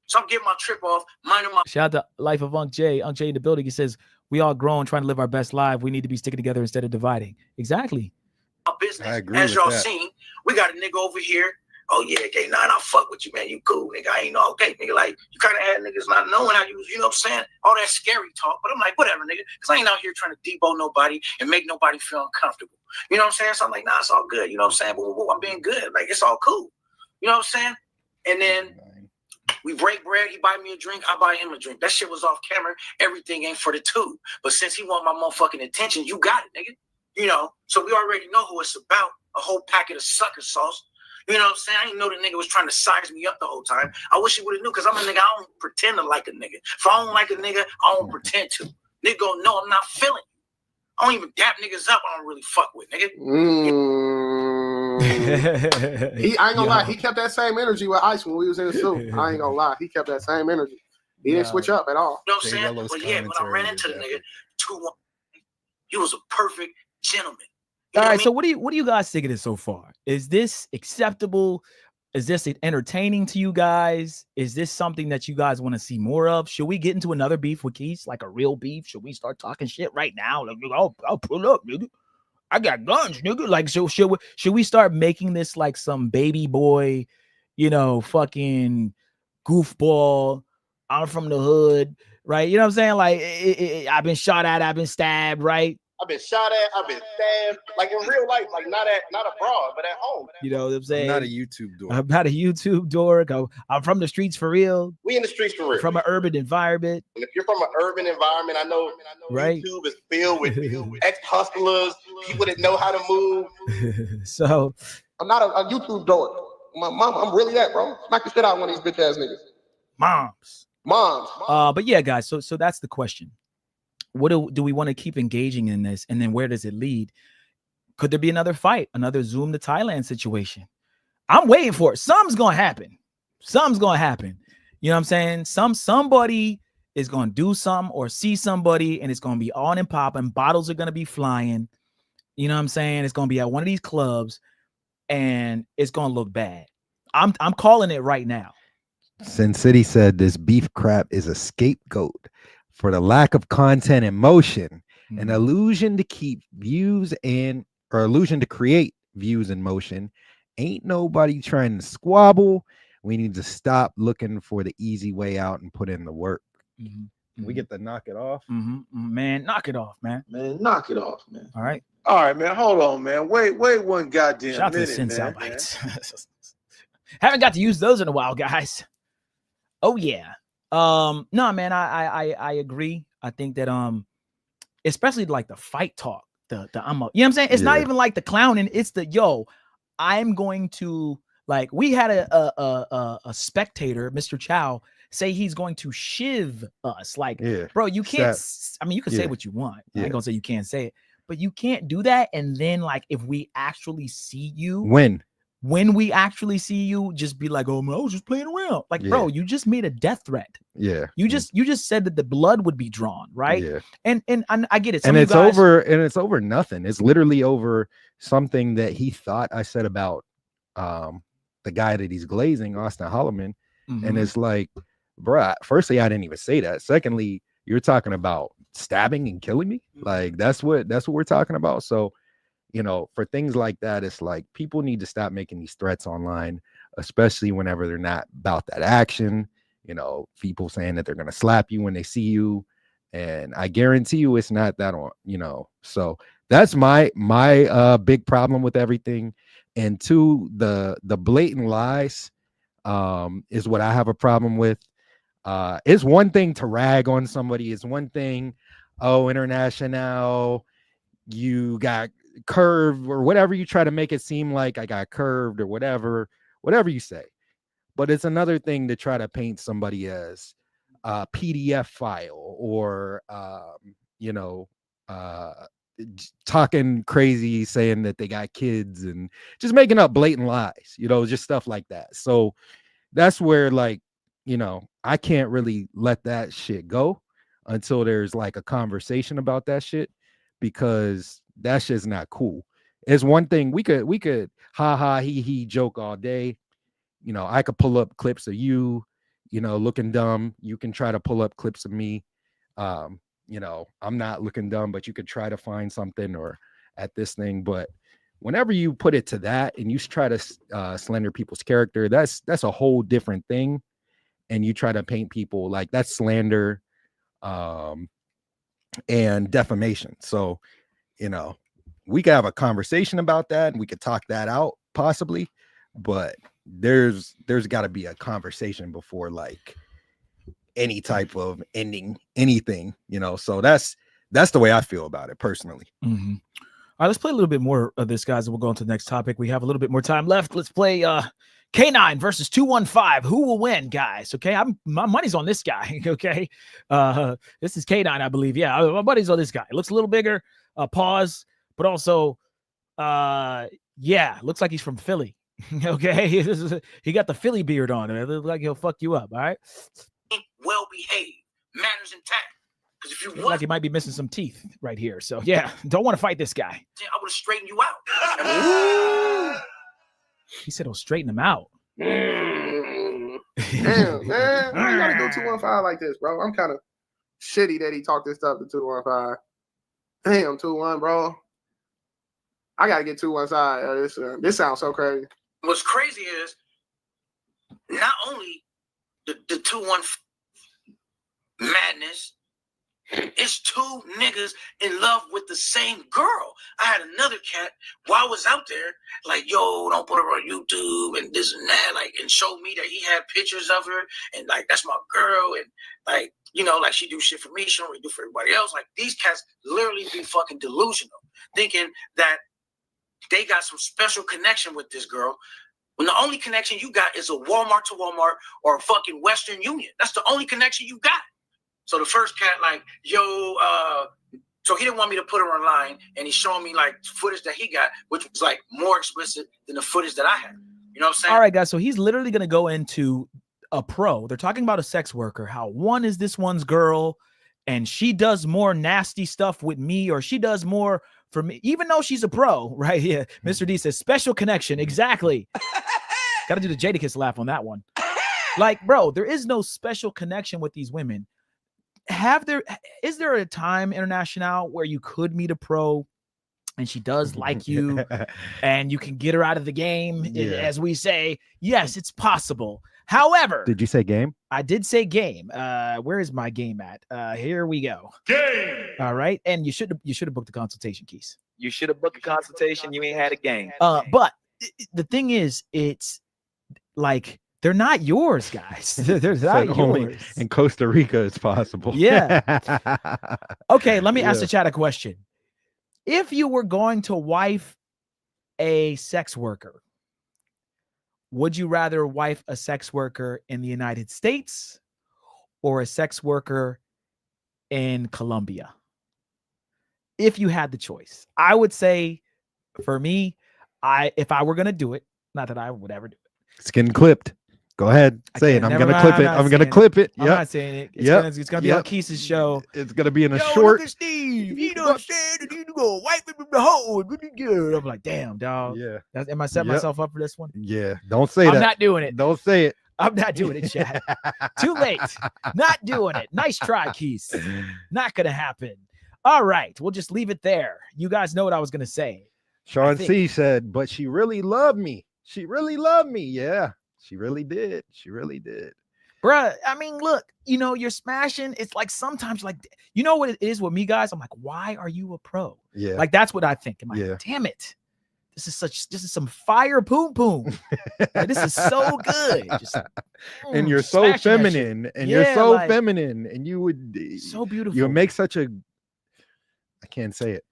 S14: So I'm getting my trip off, minding my.
S9: Shout out to Life of Unc J. Unc J in the building. He says, we all grown, trying to live our best life. We need to be sticking together instead of dividing. Exactly.
S14: Business.
S15: I agree.
S14: As y'all
S15: that.
S14: seen, we got a nigga over here. Oh yeah, K9, I'll fuck with you, man. You cool, nigga. I ain't know. Okay, nigga, like you kind of had niggas not knowing how you know what I'm saying? All that scary talk. But I'm like, whatever, nigga. Because I ain't out here trying to debo nobody and make nobody feel uncomfortable. You know what I'm saying? So I'm like, nah, it's all good. You know what I'm saying? But I'm being good. Like, it's all cool. You know what I'm saying? And then we break bread. He buy me a drink. I buy him a drink. That shit was off camera. Everything ain't for the two. But since he want my motherfucking attention, you got it, nigga. You know, so we already know who it's about. A whole packet of sucker sauce. You know what I'm saying? I didn't know the nigga was trying to size me up the whole time. I wish he would have knew because I'm a nigga. I don't pretend to like a nigga. If I don't like a nigga, I don't pretend to. Nigga go, no, I'm not feeling you. I don't even dap niggas up. I don't really fuck with, nigga.
S1: I ain't gonna lie. He kept that same energy with Ice when we was in the suit. I ain't gonna lie. He kept that same energy. He didn't switch up at all.
S14: You know what I'm saying? But yeah, when I ran into the nigga, 2-1, he was a perfect gentleman.
S9: All right, so what do you guys think of this so far? Is this acceptable? Is this entertaining to you guys? Is this something that you guys want to see more of? Should we get into another beef with Keith, like a real beef? Should we start talking shit right now? Like, I'll pull up, nigga. I got guns, nigga. Like, so should we start making this like some baby boy, you know, fucking goofball? I'm from the hood, right? You know what I'm saying? Like, I've been shot at, I've been stabbed, right?
S1: I've been shot at. I've been stabbed. Like in real life, like not abroad, but at home.
S9: You know what I'm saying?
S15: I'm not a YouTube dork.
S9: I'm not a YouTube dork. I'm from the streets for real.
S1: We in the streets for real.
S9: From an urban environment.
S1: And if you're from an urban environment, I know
S9: right?
S1: YouTube is filled with ex-hustlers, people that know how to move.
S9: So
S1: I'm not a YouTube dork. My mom, I'm really that, bro. Smack the shit out of one of these bitch ass niggas.
S9: Moms. But yeah, guys. So that's the question. What do we want to keep engaging in this, and then where does it lead? Could there be another fight, another Zoom to Thailand situation? I'm waiting for it. Something's gonna happen. Something's gonna happen. You know what I'm saying? Somebody is gonna do something or see somebody, and it's gonna be on and popping. Bottles are gonna be flying. You know what I'm saying? It's gonna be at one of these clubs, and it's gonna look bad. I'm calling it right now.
S15: Sin City said this beef crap is a scapegoat for the lack of content and motion, an illusion to keep views or illusion to create views in motion. Ain't nobody trying to squabble. We need to stop looking for the easy way out and put in the work. We get to knock it off.
S9: Man, knock it off, man.
S10: Man, knock it off, man.
S9: All right.
S10: All right, man. Hold on, man. Wait one goddamn
S9: Shout out to the
S10: minute,
S9: Sin
S10: man.
S9: soundbites. Haven't got to use those in a while, guys. Oh yeah. No, man, I agree. I think that especially like the fight talk, you know what I'm saying? It's not even like the clowning, it's the I'm going to, like, we had a spectator, Mr. Chow, say he's going to shiv us. Like, bro, you can't I mean, you can say what you want. I ain't gonna say you can't say it, but you can't do that. And then, like, if we actually see you when we actually see you, just be like, oh man, I was just playing around. Like, bro, you just made a death threat. You just said that the blood would be drawn, right? And I get it.
S15: And it's over nothing. It's literally over something that he thought I said about the guy that he's glazing, Austin Holloman. And it's like, bruh, firstly, I didn't even say that. Secondly, you're talking about stabbing and killing me. Like, that's what we're talking about. So, you know, for things like that, it's like people need to stop making these threats online, especially whenever they're not about that action. You know, people saying that they're going to slap you when they see you. And I guarantee you it's not that on, you know. So that's my big problem with everything. And two, the blatant lies is what I have a problem with. It's one thing to rag on somebody. It's one thing, oh, international, you got curved or whatever you try to make it seem like, I got curved or whatever you say. But it's another thing to try to paint somebody as a PDF file or talking crazy, saying that they got kids and just making up blatant lies, you know, just stuff like that. So that's where, like, you know, I can't really let that shit go until there's like a conversation about that shit, because that shit's not cool. It's one thing we could ha ha he joke all day. You know, I could pull up clips of you know, looking dumb. You can try to pull up clips of me. You know, I'm not looking dumb, but you could try to find something or at this thing. But whenever you put it to that and you try to slander people's character, that's a whole different thing. And you try to paint people like that's slander and defamation. So, you know, we could have a conversation about that and we could talk that out possibly, but there's got to be a conversation before like any type of ending anything, you know. So that's the way I feel about it personally.
S9: All right, let's play a little bit more of this, guys, and we'll go on to the next topic. We have a little bit more time left. Let's play K9 versus 215. Who will win, guys? Okay, my money's on this guy. Okay, this is K9, I believe. Yeah, my money's on this guy. Looks a little bigger. Pause, but also, yeah, looks like he's from Philly. Okay, he got the Philly beard on. It looks like he'll fuck you up. All right,
S14: well behaved, manners intact. Because if you
S9: looks like he might be missing some teeth right here. So yeah, don't want to fight this guy.
S14: I would have straightened you out.
S9: He said he'll straighten him out.
S1: Damn, man. I ain't gotta go 215 like this, bro. I'm kind of shitty that he talked this stuff to 215. Damn, 2-1, bro. I gotta get 215. This sounds so crazy.
S14: What's crazy is not only the 2-1 madness It's two niggas in love with the same girl. I had another cat while I was out there, like, yo, don't put her on YouTube and this and that, like, and showed me that he had pictures of her and like that's my girl and like, you know, like she do shit for me, she don't really do for everybody else. Like these cats literally be fucking delusional, thinking that they got some special connection with this girl. When the only connection you got is a Walmart to Walmart or a fucking Western Union. That's the only connection you got. So the first cat, like, yo, so he didn't want me to put her online, and he's showing me like footage that he got, which was like more explicit than the footage that I had. You know what I'm saying?
S9: All right, guys. So he's literally going to go into a pro. They're talking about a sex worker, how one is this one's girl, and she does more nasty stuff with me, or she does more for me, even though she's a pro, right? Yeah. Mr. D says special connection. Exactly. Got to do the Jadakiss laugh on that one. Like, bro, there is no special connection with these women. Is there a time, International, where you could meet a pro and she does like you and you can get her out of the game? Yeah. As we say, yes, it's possible. However,
S15: did you say game?
S9: I did say game. Where is my game at? Here we go.
S1: Game.
S9: All right. And you should have booked the consultation, Keys.
S4: You should have booked a consultation. You ain't had a game.
S9: But the thing is, it's like, they're not yours, guys. They're not yours.
S15: Only in Costa Rica it's possible.
S9: Yeah. Okay, let me ask the chat a question. If you were going to wife a sex worker, would you rather wife a sex worker in the United States or a sex worker in Colombia? If you had the choice, I would say, for me, if I were going to do it, not that I would ever do it.
S15: It's getting clipped. Go ahead, say it. I'm gonna clip it. I'm gonna clip it.
S9: I'm not saying it. It's gonna be on Keith's show.
S15: It's gonna be in a short.
S9: Look at Steve. You know what I'm saying? You go wipe it with the hole. Good. I'm like, damn, dog.
S15: Yeah.
S9: Am I setting myself up for this one?
S15: Yeah. Don't say that.
S9: I'm not doing it.
S15: Don't say it.
S9: I'm not doing it, Chad. Too late. Not doing it. Nice try, Keith. Not gonna happen. All right. We'll just leave it there. You guys know what I was gonna say.
S15: Sean C said, but she really loved me. She really loved me. Yeah. She really did. She really did.
S9: Bruh, I mean, look, you know, you're smashing. It's like sometimes, like, you know what it is with me, guys? I'm like, why are you a pro?
S15: Yeah.
S9: Like, that's what I think. I'm like, damn it. This is some fire poom poom. Like, this is so good. Just,
S15: and you're so feminine. And you're so like, feminine. And you would
S9: so beautiful.
S15: You'll make such a I can't say it.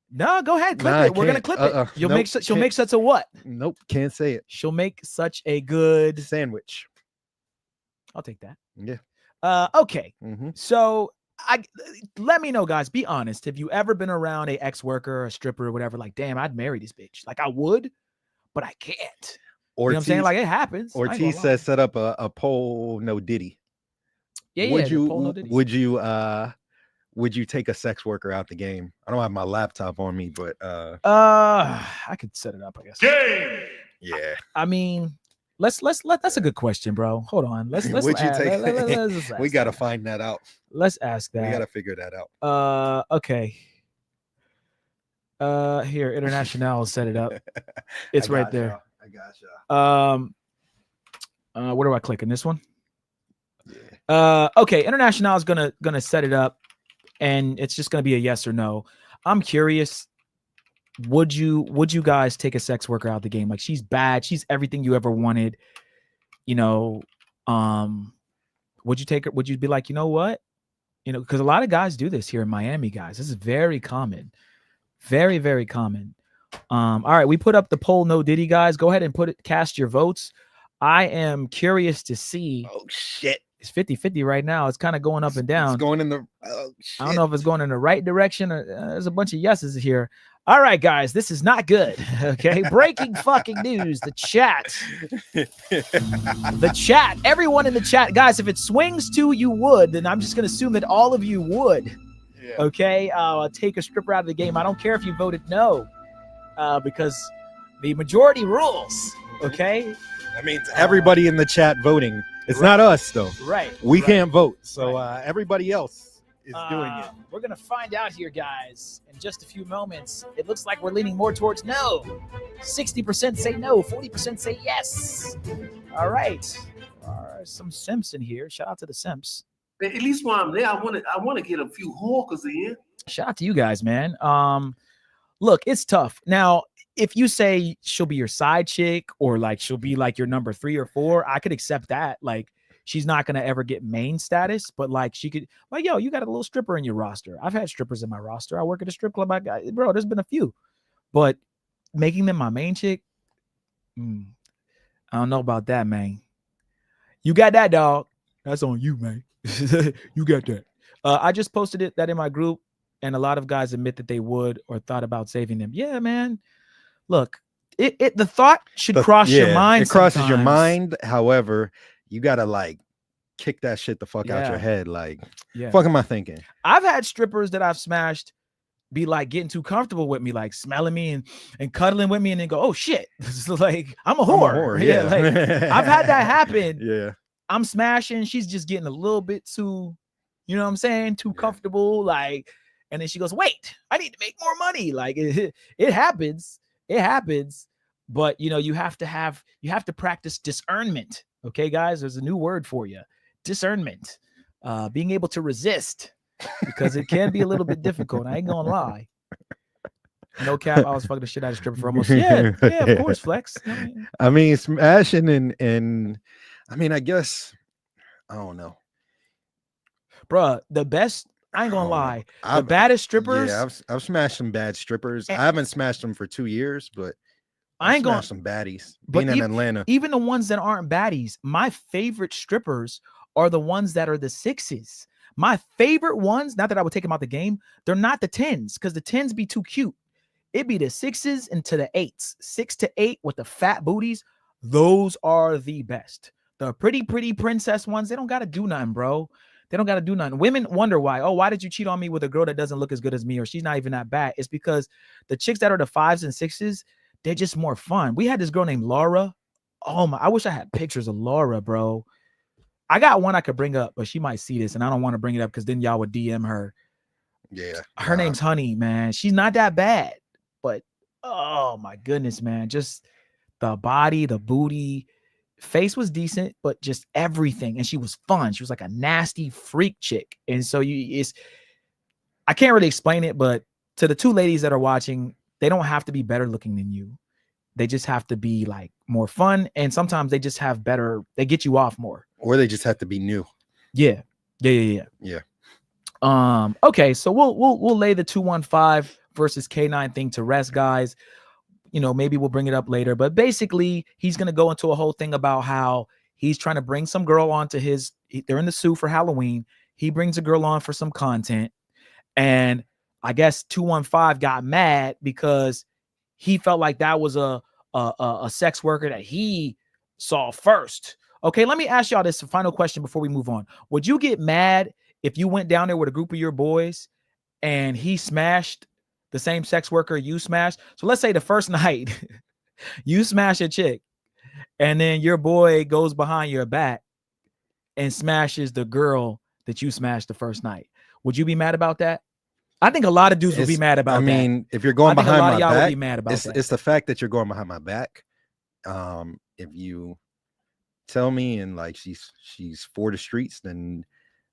S9: No, go ahead. Clip it. We're gonna clip it. She'll make such a what?
S15: Nope, can't say it.
S9: She'll make such a good
S15: sandwich.
S9: I'll take that.
S15: Yeah.
S9: Okay. So let me know, guys. Be honest. Have you ever been around a ex-worker, a stripper, or whatever? Like, damn, I'd marry this bitch. Like, I would, but I can't. You know what I'm saying? Like, it happens.
S15: Ortiz says set up a poll no diddy.
S9: Yeah,
S15: Would you take a sex worker out the game? I don't have my laptop on me, but
S9: I could set it up, I guess.
S1: Game.
S15: Yeah.
S9: I mean, let's that's a good question, bro. Hold on. Let's
S15: we gotta find that out.
S9: Let's ask that.
S15: We gotta figure that out.
S9: Okay. Here, International set it up. It's right there.
S15: I gotcha.
S9: Where do I click on this one? Yeah. Okay, International is gonna set it up. And it's just going to be a yes or no. I'm curious. Would you guys take a sex worker out of the game? Like, she's bad. She's everything you ever wanted. You know, would you take her? Would you be like, you know what? You know, because a lot of guys do this here in Miami, guys. This is very common. Very, very common. All right. We put up the poll, no Diddy, guys. Go ahead and cast your votes. I am curious to see.
S15: Oh, shit.
S9: It's 50-50 right now. It's kind of going up and down.
S15: It's going in the
S9: I don't know if it's going in the right direction or there's a bunch of yeses here. All right, guys, this is not good. Okay, breaking fucking news. The chat, everyone in the chat, guys. If it swings to you would, then I'm just gonna assume that all of you would. Yeah. Okay, take a stripper out of the game. I don't care if you voted no, because the majority rules. Okay,
S15: that means everybody in the chat voting. It's not us, though.
S9: Right.
S15: We can't vote. So everybody else is doing it.
S9: We're going to find out here, guys, in just a few moments. It looks like we're leaning more towards no. 60% say no. 40% say yes. All right. Some Simps in here. Shout out to the Simps.
S17: At least while I'm there, I want to get a few hawkers in.
S9: Shout out to you guys, man. Look, it's tough. Now, if you say she'll be your side chick or like she'll be like your number 3 or 4, I could accept that. Like, she's not gonna ever get main status, but like she could, like, yo, you got a little stripper in your roster. I've had strippers in my roster. I work at a strip club. Bro, there's been a few, but making them my main chick, I don't know about that, man. You got that, dog. That's on you, man. You got that. I just posted that in my group, and a lot of guys admit that they would or thought about saving them. Yeah, man. Look, the thought should cross your mind.
S15: It crosses your
S9: sometimes.
S15: mind. However, you gotta like kick that shit the fuck out your head. Like, fuck am I thinking?
S9: I've had strippers that I've smashed be like getting too comfortable with me, like smelling me and cuddling with me, and then go, oh shit. Like, I'm a whore.
S15: Yeah.
S9: Like, I've had that happen.
S15: Yeah.
S9: I'm smashing. She's just getting a little bit too, you know what I'm saying? Too comfortable. Like, and then she goes, wait, I need to make more money. Like, it happens. It happens. But you know, you have to practice discernment. Okay, guys, there's a new word for you. Discernment. Being able to resist, because it can be a little bit difficult. I ain't gonna lie. No cap, I was fucking the shit out of stripper for almost. Yeah, of course, Flex.
S15: I mean, smashing and I mean, I guess I don't know.
S9: Bruh, the best, I ain't gonna lie. The baddest strippers.
S15: Yeah, I've smashed some bad strippers. I haven't smashed them for 2 years, but
S9: I ain't gonna
S15: some baddies.
S9: But
S15: Being in Atlanta.
S9: Even the ones that aren't baddies, my favorite strippers are the ones that are the 6s. My favorite ones, not that I would take them out the game, they're not the 10s, because the 10s be too cute. It'd be the 6s into the 8s. 6 to 8 with the fat booties. Those are the best. The pretty princess ones, they don't gotta do nothing, bro. They don't gotta do nothing. Women wonder why. Oh, why did you cheat on me with a girl that doesn't look as good as me, or she's not even that bad? It's because the chicks that are the 5s and 6s, they're just more fun. We had this girl named Laura. Oh my, I wish I had pictures of Laura, bro. I got one I could bring up, but she might see this, and I don't want to bring it up because then y'all would DM her.
S15: Yeah.
S9: Her name's Honey, man. She's not that bad, but oh my goodness, man. Just the body, the booty, face was decent, but just everything. And she was fun. She was like a nasty freak chick. And so I can't really explain it, but to the 2 ladies that are watching, they don't have to be better looking than you. They just have to be like more fun. And sometimes they just have better, they get you off more.
S15: Or they just have to be new.
S9: Yeah. Okay, so we'll lay the 215 versus K9 thing to rest, guys. You know, maybe we'll bring it up later, but basically he's gonna go into a whole thing about how he's trying to bring some girl onto they're in the zoo for Halloween. He brings a girl on for some content, and I guess 215 got mad because he felt like that was a sex worker that he saw first. Okay, let me ask y'all this final question before we move on. Would you get mad if you went down there with a group of your boys and he smashed the same sex worker you smashed? So let's say the first night you smash a chick and then your boy goes behind your back and smashes the girl that you smashed the first night. Would you be mad about that? I think a lot of dudes would be mad about that.
S15: I mean, if you're going behind my back,
S9: would be mad about that.
S15: It's the fact that you're going behind my back. If you tell me and like she's for the streets, then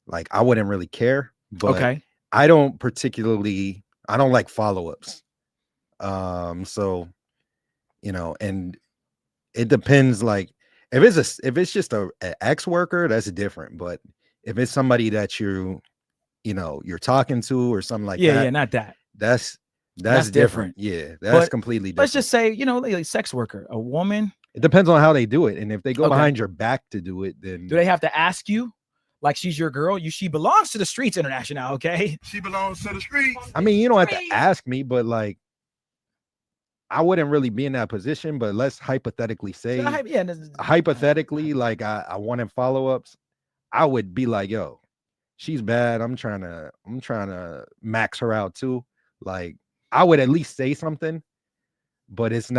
S15: like I wouldn't really care. But
S9: okay.
S15: I don't like follow-ups. So you know, and it depends. Like if it's just an ex worker, that's different. But if it's somebody that you're talking to or something like that.
S9: Yeah, not that.
S15: That's different. Yeah, that's completely different.
S9: Let's just say, like sex worker, a woman.
S15: It depends on how they do it. And if they go behind your back to do it, then
S9: do they have to ask you? Like she's your girl? She belongs to the streets international, okay?
S1: She belongs to the streets.
S15: I mean, you don't have to ask me, but like I wouldn't really be in that position. But let's hypothetically say, hypothetically, like I wanted follow-ups, I would be like, yo, she's bad. I'm trying to max her out too. Like I would at least say something, but it's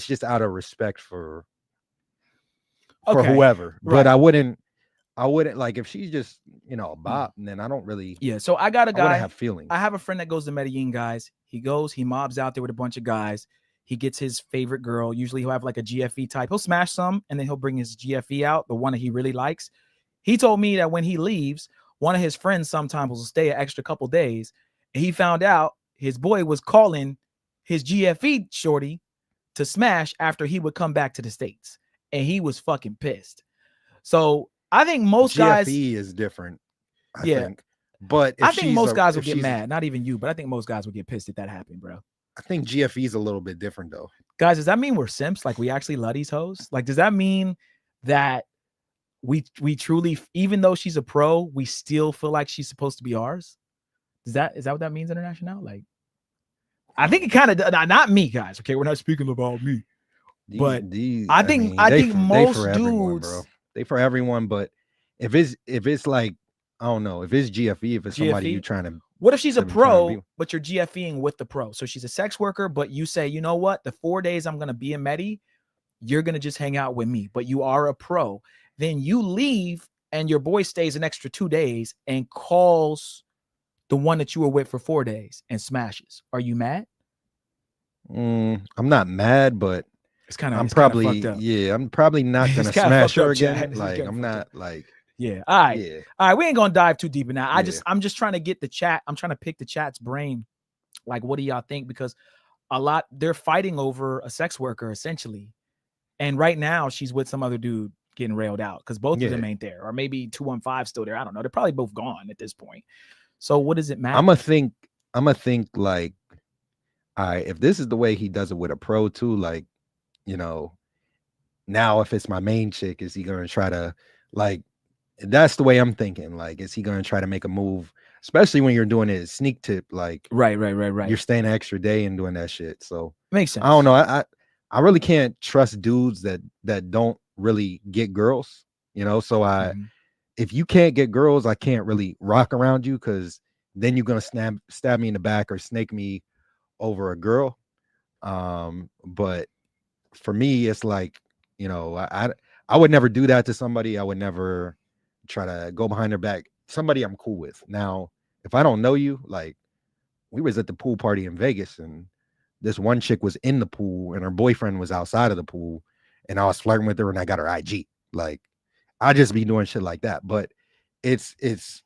S15: just out of respect for whoever. Right. But I wouldn't like if she's just, a bop, and then I don't really.
S9: Yeah. So I got a guy.
S15: I have feelings.
S9: I have a friend that goes to Medellin, guys. He mobs out there with a bunch of guys. He gets his favorite girl. Usually he'll have like a GFE type. He'll smash some and then he'll bring his GFE out, the one that he really likes. He told me that when he leaves, one of his friends sometimes will stay an extra couple days. And he found out his boy was calling his GFE shorty to smash after he would come back to the States. And he was fucking pissed. So I think most guys
S15: is different. I
S9: Yeah.
S15: think. But if
S9: I think most guys would
S15: if
S9: get
S15: she's-
S9: mad. Not even you, but I think most guys would get pissed if that happened, bro.
S15: I think GFE is a little bit different though.
S9: Guys, does that mean we're simps? Like we actually love these hoes? Like, does that mean that we truly, even though she's a pro, we still feel like she's supposed to be ours? Is that what that means, International? Like, I think it kind of, not me, guys. Okay, we're not speaking about me, but I think most dudes,
S15: bro. They for everyone. But if it's like, I don't know, if it's GFE, if it's somebody you trying to.
S9: What if she's a
S15: trying to
S9: pro,
S15: be-
S9: but you're GFEing with the pro? So she's a sex worker, but you say, you know what? The 4 days I'm going to be in Medi, you're going to just hang out with me, but you are a pro. Then you leave and your boy stays an extra 2 days and calls the one that you were with for 4 days and smashes. Are you mad?
S15: I'm not mad, but
S9: it's kind of,
S15: I'm probably not
S9: It's
S15: gonna
S9: kinda
S15: smash
S9: fucked
S15: her
S9: up, Chad.
S15: again.
S9: It's
S15: Like
S9: kinda
S15: I'm
S9: fucked
S15: not
S9: up.
S15: like
S9: Yeah. All right.
S15: Yeah.
S9: All right. We ain't gonna dive too deep in that. I'm just trying to get the chat. I'm trying to pick the chat's brain. Like, what do y'all think? Because they're fighting over a sex worker essentially. And right now she's with some other dude getting railed out because both of them ain't there. Or maybe 215 still there. I don't know. They're probably both gone at this point. So what does it matter?
S15: I'm gonna think like, all right, if this is the way he does it with a pro too, like, you know, now if it's my main chick, is he gonna try to, like, that's the way I'm thinking. Like, is he gonna try to make a move, especially when you're doing it sneak tip, like
S9: right.
S15: You're staying an extra day and doing that shit. So
S9: makes sense.
S15: I don't know. I really can't trust dudes that don't really get girls, you know. So if you can't get girls, I can't really rock around you, because then you're gonna stab me in the back or snake me over a girl. But for me, it's like, you know, I would never do that to somebody. I would never try to go behind their back. Somebody I'm cool with. Now, if I don't know you, like, we was at the pool party in Vegas, and this one chick was in the pool and her boyfriend was outside of the pool, and I was flirting with her and I got her IG. Like, I just be doing shit like that. But it's if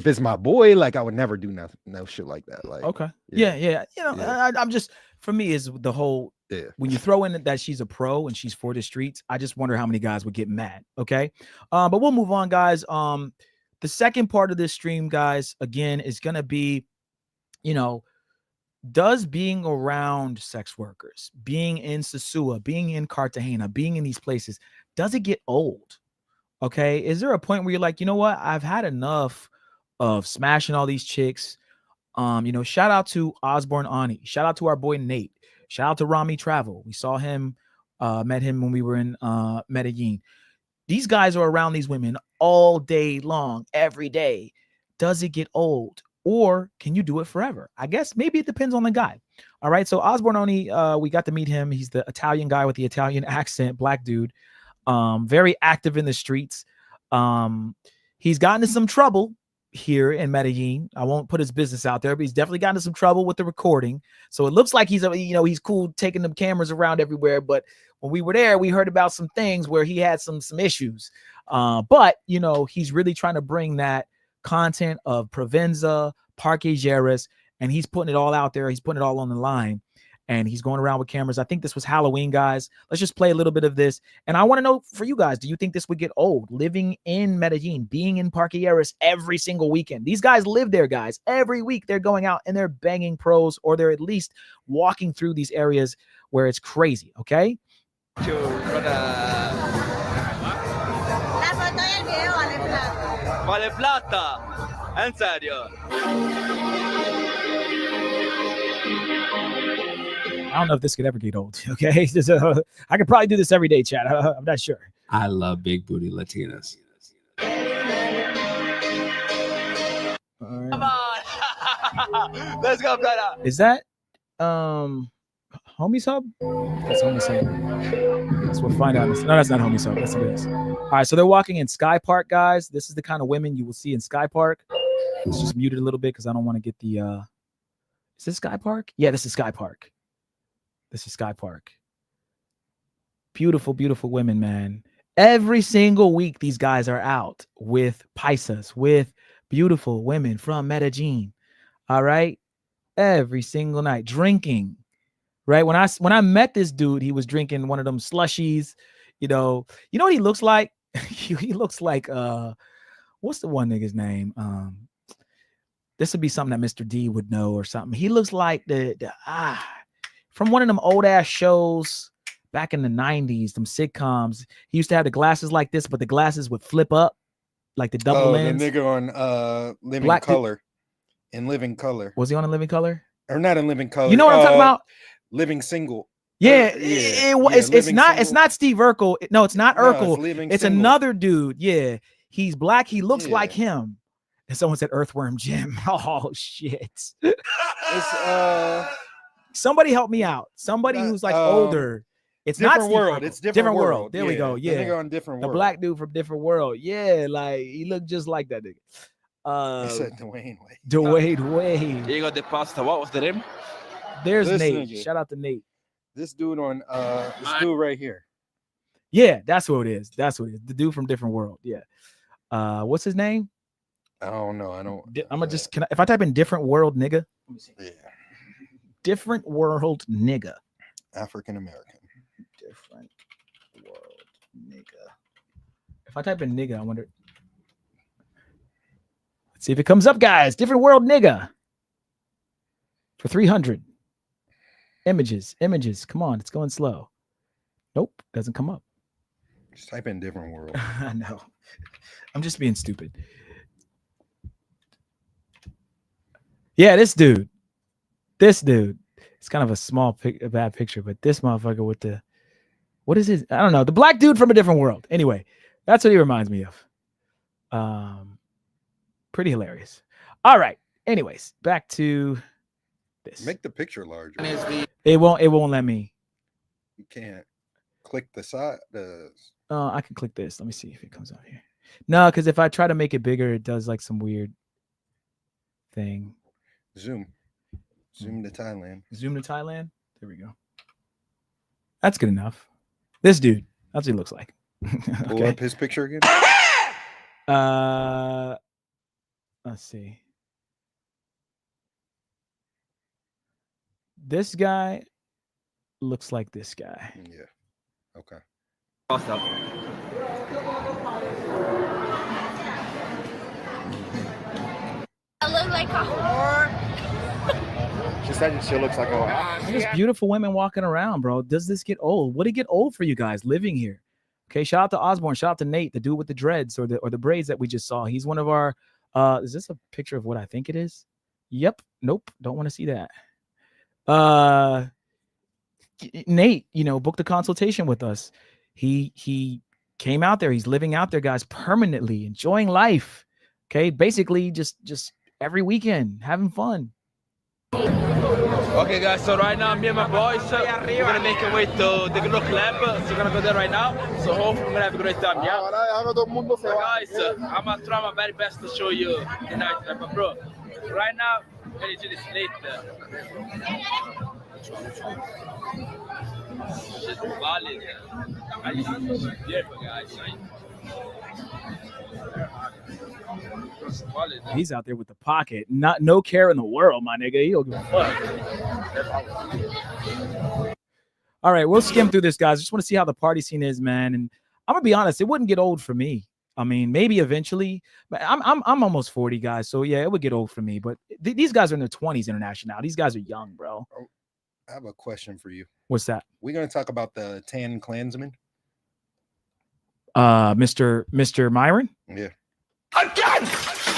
S15: it's my boy, like, I would never do no shit like that. Like,
S9: okay. Yeah. You know, I'm just, for me, is the whole, when you throw in that she's a pro and she's for the streets, I just wonder how many guys would get mad. Okay. But we'll move on, guys. The second part of this stream, guys, again, is going to be, you know, does being around sex workers, being in Sosua, being in Cartagena, being in these places, does it get old? Okay. Is there a point where you're like, you know what? I've had enough of smashing all these chicks. You know, shout out to Osborne Ani. Shout out to our boy Nate. Shout out to Rami Travel. We saw him, met him when we were in Medellin. These guys are around these women all day long, every day. Does it get old? Or can you do it forever? I guess maybe it depends on the guy. All right. So Osborne Oni, we got to meet him. He's the Italian guy with the Italian accent, black dude. Very active in the streets. He's gotten in some trouble here in Medellin. I won't put his business out there, but he's definitely gotten in some trouble with the recording. So it looks like he's, you know, he's cool taking them cameras around everywhere. But when we were there, we heard about some things where he had some issues. But, you know, he's really trying to bring that content of Provenza, Parque Jerez, and he's putting it all out there. He's putting it all on the line, and he's going around with cameras. I think this was Halloween, guys. Let's just play a little bit of this. And I want to know for you guys, do you think this would get old? Living in Medellin, being in Parque Jerez every single weekend. These guys live there, guys. Every week they're going out and they're banging pros, or they're at least walking through these areas where it's crazy, okay?
S18: Vale plata, en serio.
S9: I don't know if this could ever get old, okay? I could probably do this every day, Chad. I'm not sure.
S12: I love big booty Latinas.
S18: Come on. Let's go, brother.
S9: Is that Homies Hub? That's Homies Hub. Let's find out. No, that's not Homies Hub. That's what it is. All right, so they're walking in Sky Park, guys. This is the kind of women you will see in Sky Park. Let's just mute it a little bit because I don't want to get the is this Sky Park? Yeah, this is Sky Park. This is Sky Park. Beautiful, beautiful women, man. Every single week, these guys are out with paisas, with beautiful women from Medellin. All right. Every single night drinking. Right. When I met this dude, he was drinking one of them slushies. You know what he looks like? He looks like what's the one nigga's name? This would be something that Mr. D would know or something. He looks like from one of them old ass shows back in the 90s, them sitcoms. He used to have the glasses like this, but the glasses would flip up like the double lens.
S15: The nigga on Living
S9: Black
S15: Color. In Living Color.
S9: Was he on a Living Color?
S15: Or not in Living Color.
S9: You know what I'm talking about?
S15: Living Single.
S9: Yeah, it's not Steve Urkel. No, it's not Urkel. It's another dude. Yeah, he's black. He looks like him. And someone said Earthworm Jim. Oh shit. Somebody help me out. Somebody who's like older. It's not Steve
S15: World.
S9: Urkel.
S15: It's different world.
S9: There we go. Yeah,
S15: the nigga on Different
S9: the
S15: World.
S9: black dude from Different World. Yeah, like he looked just like that nigga.
S15: I said Dwayne Wade.
S9: Dwayne Wade.
S18: You got the pasta. What was the name?
S9: There's
S15: This
S9: Nate.
S15: nigga.
S9: Shout out to Nate.
S15: This dude on this dude right here.
S9: Yeah, that's who it is. That's what it is. The dude from Different World. Yeah. What's his name?
S15: I don't know.
S9: I'm gonna just if I type in Different World nigga. Let me see.
S15: Yeah.
S9: Different World nigga.
S15: African American.
S9: Different World nigga. If I type in nigga, I wonder. Let's see if it comes up, guys. Different World nigga. For 300. Images. Come on, it's going slow. Nope, doesn't come up.
S15: Just type in Different World.
S9: I know. I'm just being stupid. Yeah, this dude. It's kind of a small a bad picture, but this motherfucker with the what is it? I don't know. The black dude from a different world. Anyway, that's what he reminds me of. Pretty hilarious. All right. Anyways, back to this.
S15: Make the picture larger.
S9: It won't let me.
S15: You can't click the side.
S9: I can click this. Let me see if it comes out here. No, because if I try to make it bigger, it does like some weird thing.
S15: Zoom to Thailand.
S9: Zoom to Thailand. There we go. That's good enough. This dude. That's what he looks like.
S15: Pull up his picture again.
S9: Let's see. This guy looks like this guy.
S15: Yeah. Okay.
S18: Awesome.
S5: I look like a whore.
S1: She said she looks like a.
S9: There's beautiful women walking around, bro. Does this get old? Would it get old for you guys living here? Okay, shout out to Osborne. Shout out to Nate, the dude with the dreads or the braids that we just saw. He's one of our. Is this a picture of what I think it is? Yep. Nope. Don't want to see that. Nate, booked a consultation with us. He came out there. He's living out there, guys, permanently, enjoying life. Okay, basically just every weekend, having fun.
S18: Okay, guys, so right now, me and my boys, we're gonna make our way to the Collab, so we're gonna go there right now. So hopefully we're gonna have a great time, yeah? So guys, I'm gonna try my very best to show you the night, but bro, right now, it's late. Shit, valid. Beautiful, guys.
S9: He's out there with the pocket, no care in the world, my nigga. He don't give a fuck. All right, we'll skim through this, guys. Just want to see how the party scene is, man. And I'm gonna be honest, it wouldn't get old for me. I mean, maybe eventually, but I'm almost 40, guys. So yeah, it would get old for me. But these guys are in their 20s international. These guys are young, bro.
S15: I have a question for you.
S9: What's that?
S15: We're gonna talk about the Tan Klansman.
S9: Mr. Myron.
S15: Yeah.
S9: Again.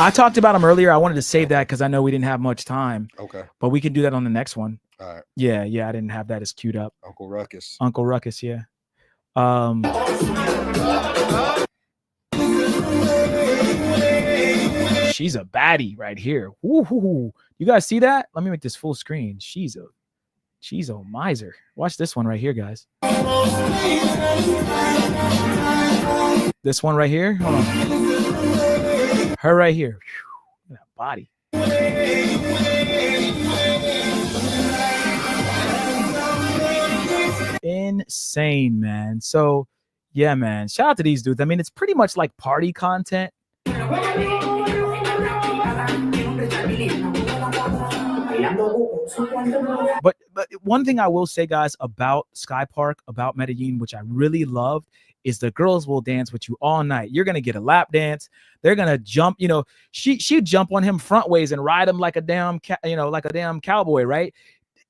S9: I talked about him earlier. I wanted to save that because I know we didn't have much time.
S15: Okay.
S9: But we can do that on the next one.
S15: All right.
S9: Yeah. I didn't have that as queued up.
S15: Uncle Ruckus.
S9: Yeah. She's a baddie right here. Woo-hoo-hoo. You guys see that? Let me make this full screen. She's a miser. Watch this one right here, guys. This one right here. Hold on. Her right here. Whew, that body. Insane, man. So Yeah, man. Shout out to these dudes. I mean, it's pretty much like party content. But one thing I will say, guys, about Sky Park, about Medellin, which I really loved, is the girls will dance with you all night. You're gonna get a lap dance. They're gonna jump. You know, she'd jump on him front ways and ride him like a damn, like a damn cowboy, right?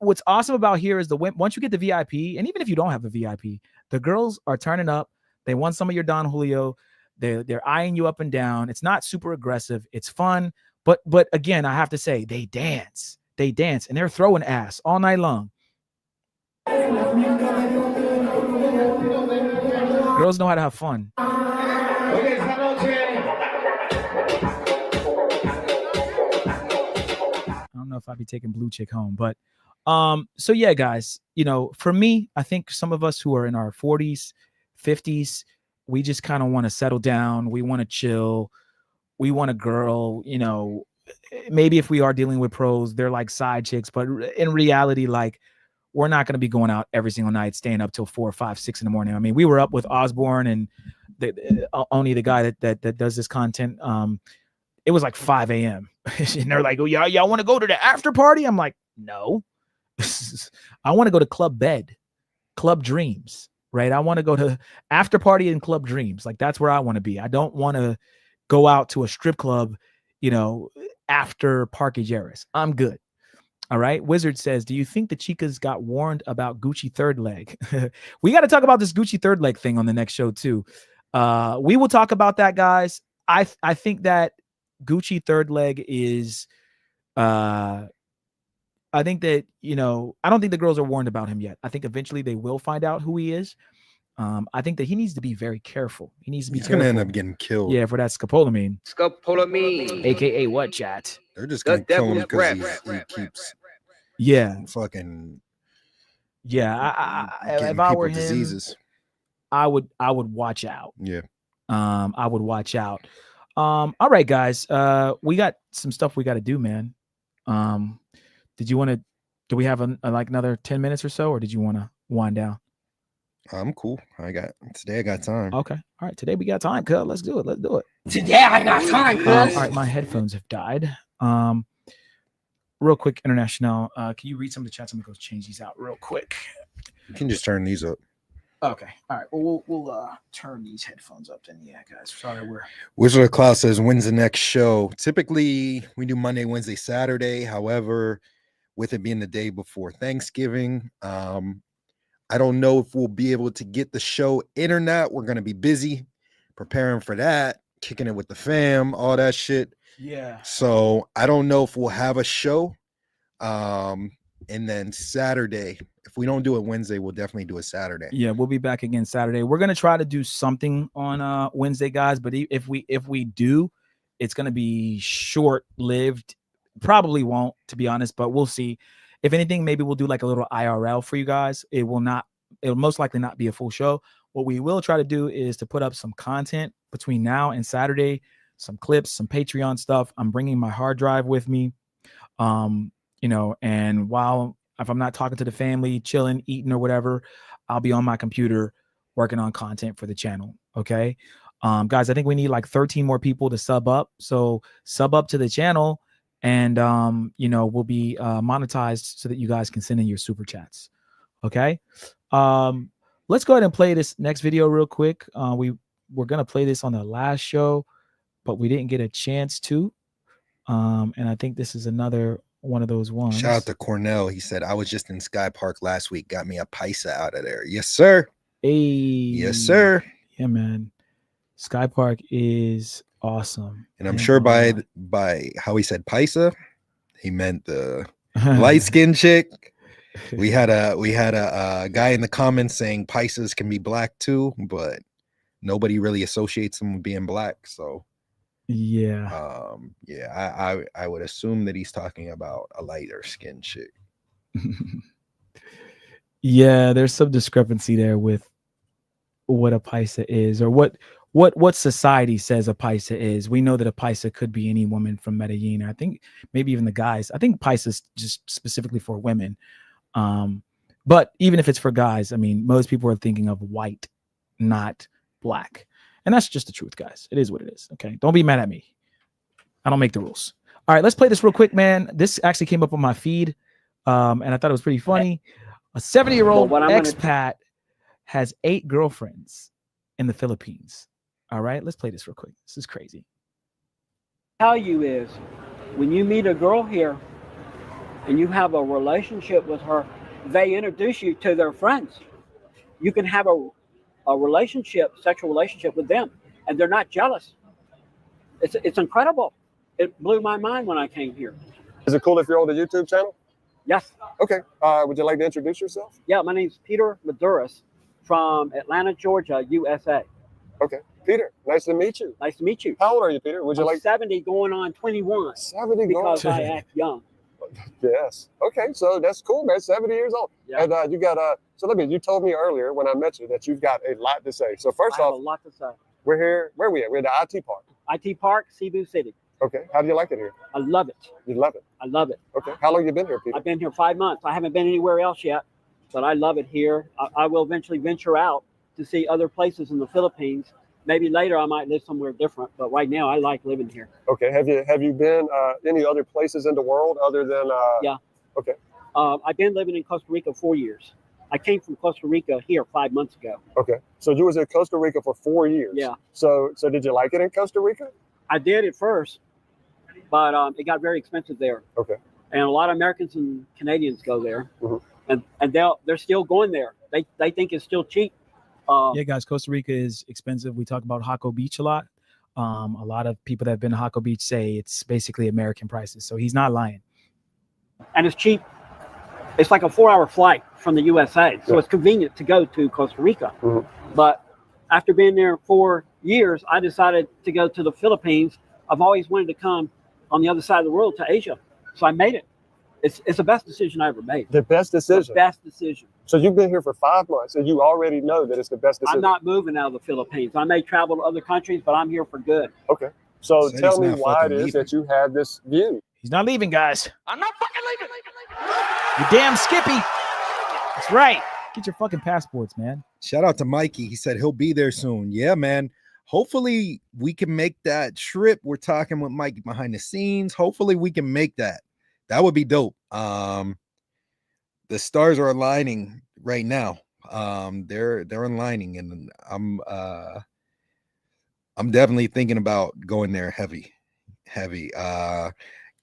S9: What's awesome about here is once you get the VIP, and even if you don't have a VIP, the girls are turning up. They want some of your Don Julio. They're eyeing you up and down. It's not super aggressive. It's fun. But again, I have to say, they dance. They dance, and they're throwing ass all night long. Girls know how to have fun. I don't know if I'd be taking Blue Chick home, but so yeah, guys, for me, I think some of us who are in our 40s, 50s, we just kind of want to settle down. We want to chill. We want a girl, maybe if we are dealing with pros, they're like side chicks, but in reality, like, we're not going to be going out every single night, staying up till 4, 5, 6 in the morning. I mean, we were up with Osborne and only the guy that does this content. It was like 5 a.m. and they're like, "Oh, y'all want to go to the after party?" I'm like, "No, I want to go to Club Bed, Club Dreams, right? I want to go to after party and Club Dreams. Like, that's where I want to be. I don't want to go out to a strip club, after Parque Jarris. I'm good." All right. Wizard says, do you think the chicas got warned about Gucci third leg? We got to talk about this Gucci third leg thing on the next show too. We will talk about that, guys. I think that Gucci third leg is, I think that, I don't think the girls are warned about him yet. I think eventually they will find out who he is. I think that he needs to be very careful. He needs to be
S15: He's going to end up getting killed.
S9: Yeah, for that scopolamine.
S4: Scopolamine.
S9: AKA what, chat?
S15: They're just going to kill him because he keeps fucking
S9: if I were him,
S15: diseases.
S9: I would watch out.
S15: Yeah.
S9: I would watch out. All right, guys. We got some stuff we got to do, man. Do we have like another 10 minutes or so, or did you want to wind down?
S15: I'm cool. Today I got time.
S9: Okay. All right. Today we got time, cuz. Let's do it.
S2: Today I got time, cuz.
S9: All right. My headphones have died. Real quick, International. Can you read some of the chats? I'm gonna go change these out real quick.
S15: You can just turn these up.
S9: Okay. All right. Well, we'll turn these headphones up then. Yeah, guys. Sorry,
S15: Wizard of Cloud says, when's the next show? Typically, we do Monday, Wednesday, Saturday. However, with it being the day before Thanksgiving, I don't know if we'll be able to get the show in or not. We're gonna be busy preparing for that, kicking it with the fam, all that shit.
S9: Yeah.
S15: So I don't know if we'll have a show. And then Saturday, if we don't do it Wednesday, we'll definitely do it Saturday.
S9: Yeah, we'll be back again Saturday. We're gonna try to do something on Wednesday, guys. But if we do, it's gonna be short-lived. Probably won't, to be honest, but we'll see. If anything, maybe we'll do like a little IRL for you guys. It'll most likely not be a full show. What we will try to do is to put up some content between now and Saturday, some clips, some Patreon stuff. I'm bringing my hard drive with me. And if I'm not talking to the family, chilling, eating or whatever, I'll be on my computer working on content for the channel. Okay. Guys, I think we need like 13 more people to sub up. So sub up to the channel. And, we'll be monetized so that you guys can send in your super chats. Okay. Let's go ahead and play this next video real quick. We're going to play this on the last show, but we didn't get a chance to. And I think this is another one of those ones.
S15: Shout out to Cornell. He said, I was just in Sky Park last week. Got me a paisa out of there. Yes, sir.
S9: Hey.
S15: Yes, sir.
S9: Yeah, man. Sky Park is awesome.
S15: And I'm sure by how he said paisa, he meant the light-skinned chick. We had a guy in the comments saying paisas can be black too, but nobody really associates them with being black. So
S9: yeah.
S15: I would assume that he's talking about a lighter skinned chick.
S9: Yeah, there's some discrepancy there with what a paisa is, or what society says a paisa is. We know that a paisa could be any woman from Medellin. I think maybe even the guys. I think paisa is just specifically for women. But even if it's for guys, I mean, most people are thinking of white not black. And that's just the truth, guys. It is what it is. Okay. Don't be mad at me. I don't make the rules. All right, let's play this real quick, man. This actually came up on my feed, and I thought it was pretty funny. A 70-year-old expat has 8 girlfriends in the Philippines. All right, let's play this real quick. This is crazy.
S19: Tell you is, when you meet a girl here and you have a relationship with her, they introduce you to their friends. You can have a relationship, sexual relationship with them, and they're not jealous. It's incredible. It blew my mind when I came here.
S20: Is it cool if you're on the YouTube channel?
S19: Yes.
S20: Okay. Would you like to introduce yourself?
S19: Yeah, my name's Peter Maduris from Atlanta, Georgia, USA.
S20: Okay. Peter, nice to meet you.
S19: Nice to meet you.
S20: How old are you, Peter? Would you
S19: I'm
S20: like
S19: 70 going on 21.
S20: 70
S19: because
S20: going
S19: I act young.
S20: Yes. Okay, so that's cool, man. 70 years old.
S19: Yeah.
S20: And you got so let me, you told me earlier when I met you that you've got a lot to say. So first
S19: I have
S20: off,
S19: a lot to say.
S20: we're here, where are we at? We're at the IT Park.
S19: IT Park, Cebu City.
S20: Okay. How do you like it here?
S19: I love it.
S20: You love it?
S19: I love it.
S20: Okay. How long you been here, Peter?
S19: I've been here 5 months. I haven't been anywhere else yet, but I love it here. I will eventually venture out to see other places in the Philippines. Maybe later I might live somewhere different, but right now I like living here.
S20: Okay. Have you been any other places in the world other than
S19: Yeah.
S20: Okay.
S19: I've been living in Costa Rica 4 years. I came from Costa Rica here 5 months ago.
S20: Okay. So you was in Costa Rica for 4 years.
S19: Yeah.
S20: So did you like it in Costa Rica?
S19: I did at first, but it got very expensive there.
S20: Okay.
S19: And a lot of Americans and Canadians go there,
S20: Mm-hmm.
S19: and they're still going there. They think it's still cheap.
S9: Yeah, guys, Costa Rica is expensive. We talk about Hako Beach a lot. A lot of people that have been to Hako Beach say it's basically American prices. So he's not lying.
S19: And it's cheap. It's like a 4-hour flight from the USA. So it's convenient to go to Costa Rica.
S20: Mm-hmm.
S19: But after being there 4 years, I decided to go to the Philippines. I've always wanted to come on the other side of the world to Asia. So I made it. It's the best decision I ever made.
S20: The best decision?
S19: The best decision.
S20: So you've been here for 5 months and you already know that it's the best decision?
S19: I'm not moving out of the Philippines. I may travel to other countries, but I'm here for good.
S20: Okay. So
S9: Said
S20: tell
S9: he's
S20: me
S9: not
S20: why it
S9: fucking
S20: is
S9: leaving.
S20: that you have this view.
S9: He's not leaving, guys.
S16: I'm not fucking leaving.
S9: You damn Skippy. That's right. Get your fucking passports, man.
S15: Shout out to Mikey. He said he'll be there soon. Yeah, man. Hopefully we can make that trip. We're talking with Mikey behind the scenes. Hopefully we can make that. That would be dope. The stars are aligning right now. They're aligning, and I'm definitely thinking about going there heavy.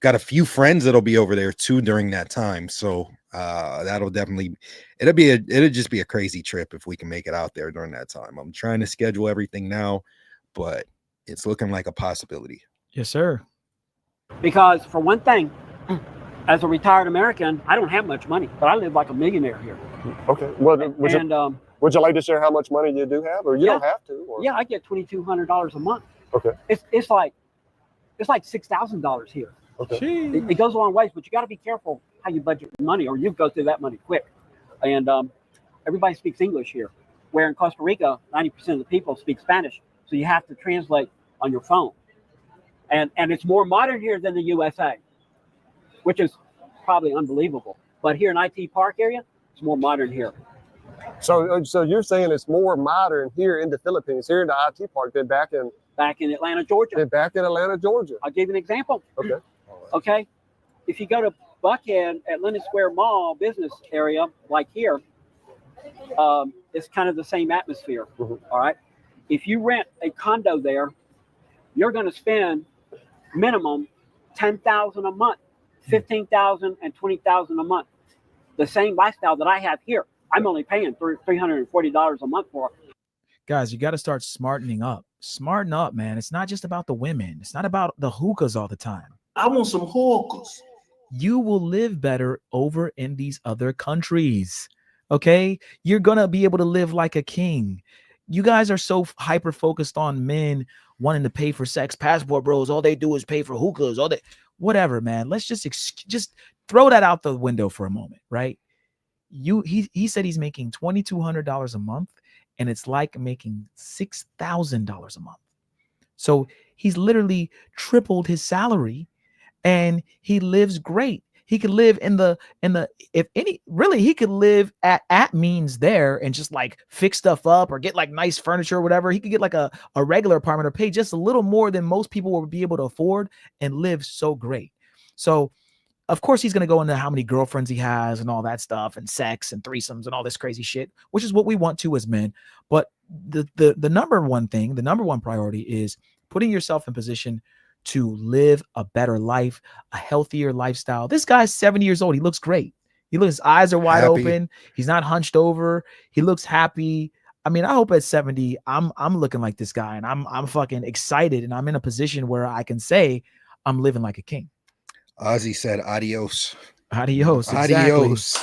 S15: Got a few friends that'll be over there too during that time. So that'll definitely it'll just be a crazy trip if we can make it out there during that time. I'm trying to schedule everything now, but it's looking like a possibility.
S9: Yes, sir.
S19: Because for one thing, as a retired American, I don't have much money, but I live like a millionaire here.
S20: Okay. Well, would you like to share how much money you do have, or you don't have to? Or?
S19: Yeah, I get $2,200 a month.
S20: Okay.
S19: It's like $6,000 here.
S20: Okay.
S19: It goes a long ways, but you got to be careful how you budget your money, or you go through that money quick. And everybody speaks English here, where in Costa Rica, 90% of the people speak Spanish, so you have to translate on your phone. And it's more modern here than the USA, which is probably unbelievable. But here in IT Park area, it's more modern here.
S20: So you're saying it's more modern here in the Philippines, here in the IT Park, than back in
S19: Atlanta, Georgia.
S20: I'll
S19: give you an example.
S20: Okay.
S19: Okay. If you go to Buckhead at Linden Square Mall business area, like here, it's kind of the same atmosphere.
S20: Mm-hmm.
S19: All right. If you rent a condo there, you're going to spend minimum $10,000 a month, $15,000 and $20,000 a month. The same lifestyle that I have here, I'm only paying $340 a month for.
S9: Guys, you got to start smartening up. Smarten up, man. It's not just about the women. It's not about the hookahs all the time.
S17: I want some hookahs.
S9: You will live better over in these other countries. Okay? You're going to be able to live like a king. You guys are so hyper focused on men wanting to pay for sex. Passport bros, all they do is pay for hookahs. Whatever, man. Let's just throw that out the window for a moment, right? He said he's making $2,200 a month, and it's like making $6,000 a month. So he's literally tripled his salary, and he lives great. He could live in the if any really he could live at means there and just like fix stuff up or get like nice furniture or whatever. He could get like a regular apartment or pay just a little more than most people would be able to afford and live so great. So of course he's gonna go into how many girlfriends he has and all that stuff and sex and threesomes and all this crazy shit, which is what we want to as men. But the number one thing, the number one priority is putting yourself in position to live a better life, a healthier lifestyle. This guy's 70 years old. He looks great. His eyes are wide open. He's not hunched over. He looks happy. I mean, I hope at 70, I'm looking like this guy, and I'm fucking excited, and I'm in a position where I can say I'm living like a king.
S15: Ozzy said adios.
S9: Adios. Exactly.
S15: Adios.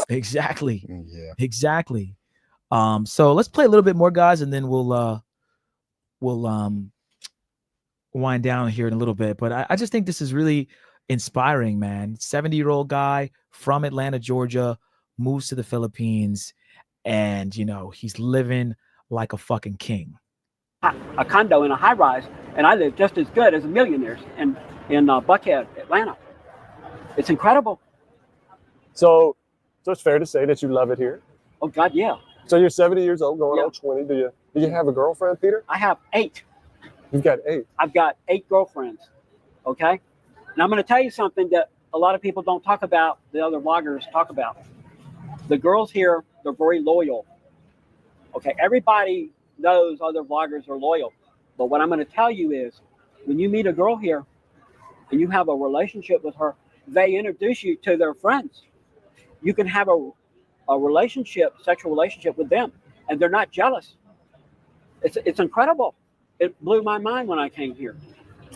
S9: Exactly.
S15: Yeah.
S9: Exactly. So let's play a little bit more, guys, and then we'll wind down here in a little bit. But I just think this is really inspiring, man. 70-year-old guy from Atlanta, Georgia, moves to the Philippines, and he's living like a fucking king.
S19: A condo in a high rise, and I live just as good as the millionaires in Buckhead, Atlanta. It's incredible.
S20: So it's fair to say that you love it here.
S19: Oh God, yeah.
S20: So you're 70 years old, going on 20. Do you have a girlfriend, Peter?
S19: I have 8.
S20: You've got 8.
S19: I've got 8 girlfriends. Okay, and I'm going to tell you something that a lot of people don't talk about. The other vloggers talk about. The girls here, they're very loyal. Okay, everybody knows other vloggers are loyal, but what I'm going to tell you is, when you meet a girl here and you have a relationship with her, they introduce you to their friends. You can have a relationship, sexual relationship with them, and they're not jealous. It's incredible. It blew my mind when I came here.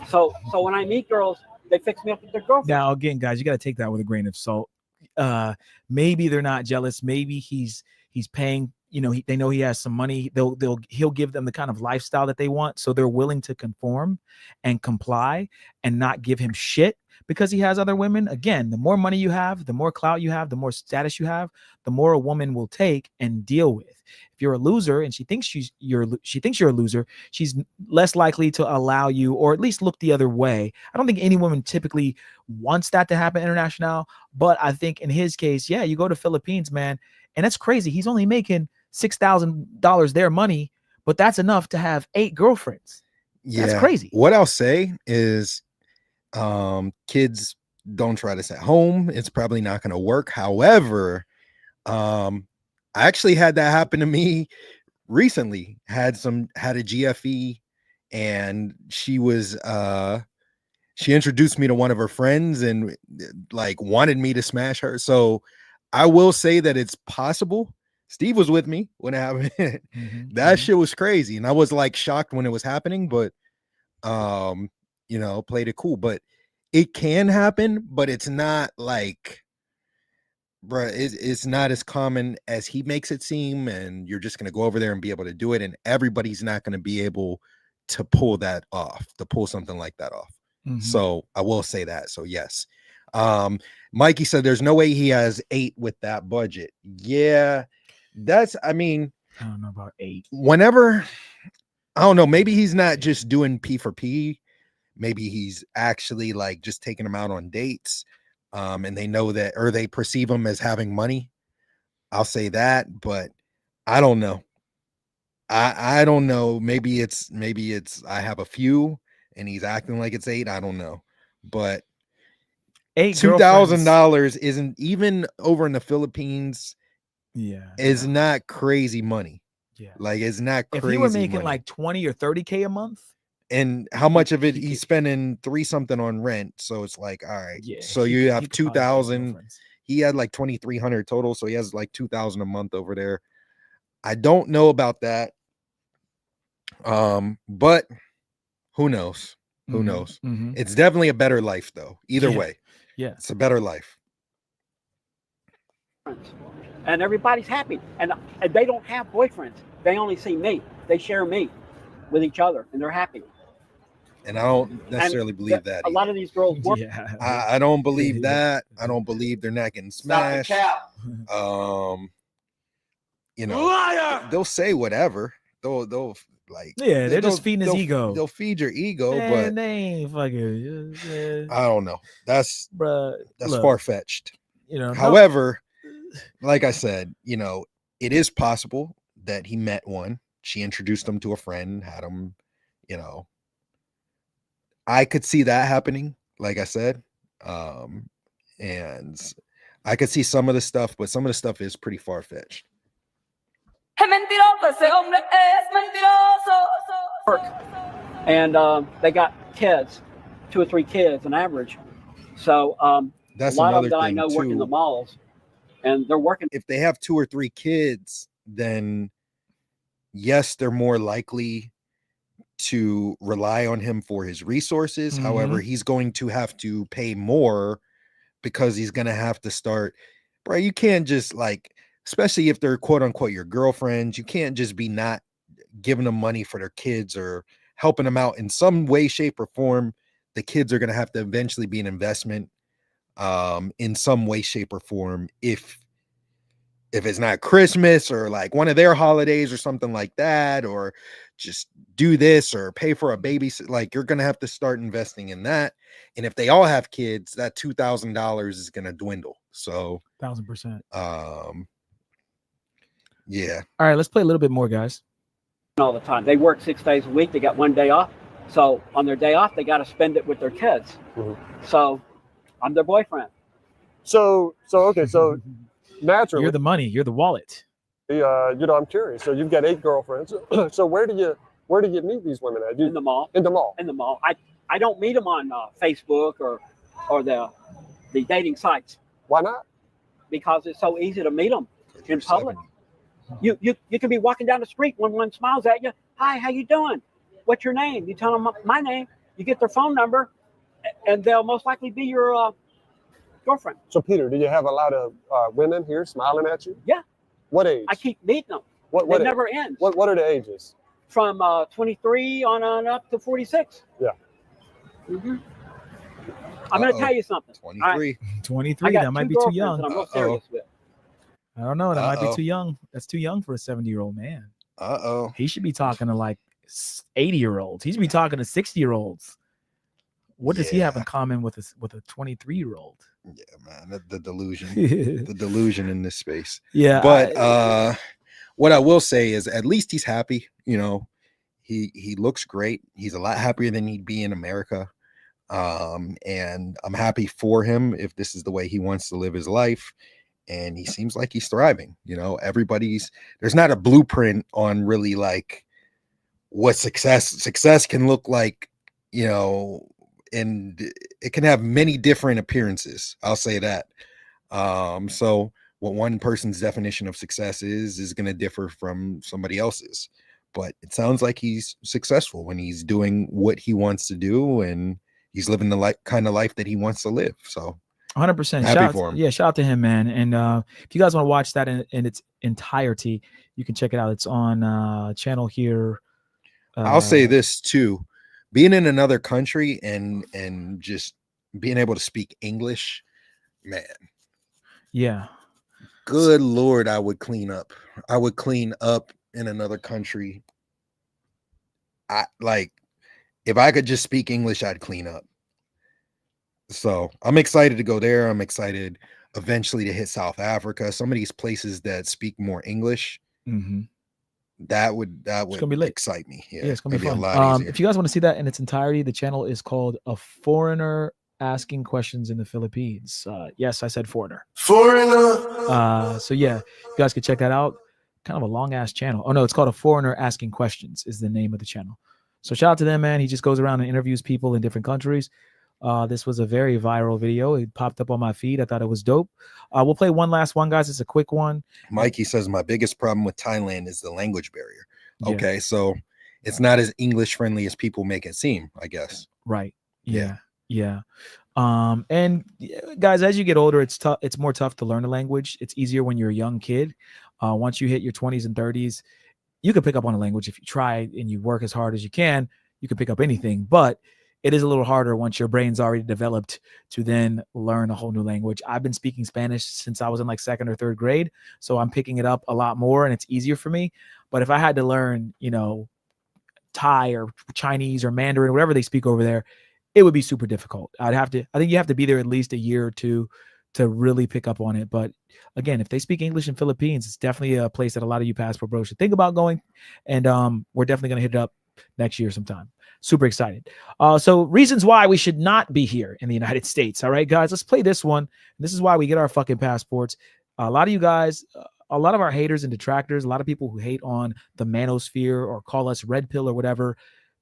S19: So when I meet girls, they fix me up with their girlfriend.
S9: Now, again, guys, you got to take that with a grain of salt. Maybe they're not jealous. Maybe he's paying. They know he has some money. He'll give them the kind of lifestyle that they want, so they're willing to conform and comply and not give him shit because he has other women. Again, the more money you have, the more clout you have, the more status you have, the more a woman will take and deal with. If you're a loser and she thinks you're a loser, she's less likely to allow you, or at least look the other way. I don't think any woman typically wants that to happen international, but I think in his case, yeah, you go to Philippines, man, and that's crazy. He's only making $6,000 their money, but that's enough to have 8 girlfriends.
S15: Yeah,
S9: that's crazy.
S15: What I'll say is, kids, don't try this at home. It's probably not going to work. However, I actually had that happen to me recently. Had a GFE, and she introduced me to one of her friends and like wanted me to smash her. So I will say that it's possible. Steve was with me when it happened. That shit was crazy, and I was like shocked when it was happening, but played it cool. But it can happen, but it's not like, bro, it's not as common as he makes it seem, and you're just gonna go over there and be able to do it, and everybody's not gonna be able to pull something like that off. So I will say that. So yes. Mikey said there's no way he has 8 with that budget. Yeah, I
S9: don't know about 8.
S15: Whenever, I don't know, maybe he's not just doing P for P. Maybe he's actually like just taking them out on dates. And they know that, or they perceive him as having money. I'll say that, but I don't know. I don't know. Maybe it's I have a few and he's acting like it's 8. I don't know. But $2,000 isn't, even over in the Philippines, is not crazy money.
S9: Yeah.
S15: Like, it's not crazy.
S9: If he were making
S15: money.
S9: like 20 or 30K a month,
S15: and how much of it he's spending 3 something on rent, so it's like, all right, so you have 2,000. He had like 2,300 total, so he has like 2,000 a month over there. I don't know about that, but who knows? Who knows? It's definitely a better life, though. Either way, it's a better life.
S19: And everybody's happy, and they don't have boyfriends. They only see me. They share me with each other, and they're happy.
S15: And I don't necessarily believe that.
S19: A lot of these girls work.
S15: I don't believe that. I don't believe they're not getting smashed. Liar! They'll say whatever. They'll Like,
S9: Yeah, they're just feeding his ego.
S15: They'll feed your ego,
S9: Man,
S15: but
S9: they ain't fucking.
S15: I don't know. That's
S9: Look,
S15: far fetched.
S9: You know.
S15: However, like I said, you know, it is possible that he met one. She introduced him to a friend, had him, you know. I could see that happening, like I said. And I could see some of the stuff, but some of the stuff is pretty far-fetched.
S19: And they got kids, 2 or 3 kids on average. So
S15: That's
S19: a lot of
S15: another
S19: them that I
S15: thing,
S19: know work in
S15: too.
S19: the malls, and they're working.
S15: If they have 2 or 3 kids, then yes, they're more likely to rely on him for his resources.
S9: Mhm.
S15: However, he's going to have to pay more because he's going to have to start, bro. You can't just like, especially if they're quote unquote your girlfriends, you can't just be not giving them money for their kids or helping them out in some way, shape, or form. The kids are going to have to eventually be an investment in some way, shape, or form. If it's not Christmas or like one of their holidays or something like that, or just do this or pay for a babysit, like you're going to have to start investing in that. And if they all have kids, that $2,000 is going to dwindle. So
S9: 1000%.
S15: Yeah.
S9: All right, let's play a little bit more, guys.
S19: All the time. They work 6 days a week. They got 1 day off. So on their day off, they got to spend it with their kids. So I'm their boyfriend.
S20: So okay, so naturally,
S9: You're the money. You're the wallet.
S20: you know, I'm curious. So you've got 8 girlfriends. So where do you meet these women at?
S19: In the mall.
S20: In the mall.
S19: In the mall. I don't meet them on Facebook or the dating sites.
S20: Why not?
S19: Because it's so easy to meet them in public. You can be walking down the street when one smiles at you. Hi, how you doing? What's your name? You tell them my name. You get their phone number, and they'll most likely be your girlfriend.
S20: So Peter, do you have a lot of women here smiling at you?
S19: Yeah.
S20: What age?
S19: I keep meeting them.
S20: What
S19: It
S20: age?
S19: never ends.
S20: What are the ages?
S19: From 23 on up to 46.
S20: Yeah.
S19: I'm going to tell you something.
S15: 23.
S9: 23. That might be too young.
S19: That I'm real serious with.
S9: I don't know. That might be too young. That's too young for a 70-year-old man. He should be talking to like 80-year-olds. He should be talking to 60-year-olds. What does he have in common with a 23-year-old?
S15: Yeah, man, the delusion, the delusion in this space.
S9: Yeah,
S15: but what I will say is, at least he's happy. You know, he looks great. He's a lot happier than he'd be in America. And I'm happy for him if this is the way he wants to live his life. And he seems like he's thriving. You know, there's not a blueprint on really like what success can look like, you know, and it can have many different appearances. I'll say that. So what one person's definition of success is going to differ from somebody else's, but it sounds like he's successful when he's doing what he wants to do, and he's living the kind of life that he wants to live. So
S9: 100%.
S15: Happy for him.
S9: Yeah, shout out to him, man. And if you guys want to watch that in its entirety, you can check it out. It's on channel here.
S15: I'll say this too. Being in another country and just being able to speak English, man.
S9: Yeah.
S15: Good Lord, I would clean up. I would clean up in another country. If I could just speak English, I'd clean up. So I'm excited to go there. I'm excited eventually to hit South Africa. Some of these places that speak more English.
S9: Mm-hmm.
S15: That would
S9: be
S15: excite me. Yeah,
S9: it's gonna be fun.
S15: a lot easier.
S9: If you guys want to see that in its entirety, the channel is called A Foreigner Asking Questions in the Philippines. Yes, I said foreigner. So yeah, you guys can check that out. Kind of a long ass channel. Oh no, it's called A Foreigner Asking Questions is the name of the channel. So shout out to them, man. He just goes around and interviews people in different countries. This was a very viral video. It popped up on my feed. I thought it was dope. We'll play one last one, guys. It's a quick one.
S15: Mikey says my biggest problem with Thailand is the language barrier.
S9: Yeah.
S15: Okay, so it's not as English friendly as people make it seem, I guess.
S9: Right. Yeah. And guys, as you get older, it's tough. It's more tough to learn a language. It's easier when you're a young kid. Once you hit your 20s and 30s, you can pick up on a language if you try and you work as hard as you can. You can pick up anything, but it is a little harder once your brain's already developed to then learn a whole new language. I've been speaking Spanish since I was in like 2nd or 3rd grade, so I'm picking it up a lot more and it's easier for me. But if I had to learn, you know, Thai or Chinese or Mandarin or whatever they speak over there, it would be super difficult. I think you have to be there at least a year or two to really pick up on it. But again, if they speak English in Philippines, it's definitely a place that a lot of you passport bros should think about going. And we're definitely going to hit it up next year sometime. Super excited. So reasons why we should not be here in the United States. All right, guys, let's play this one. This is why we get our fucking passports. A lot of you guys, a lot of our haters and detractors, a lot of people who hate on the manosphere or call us red pill or whatever,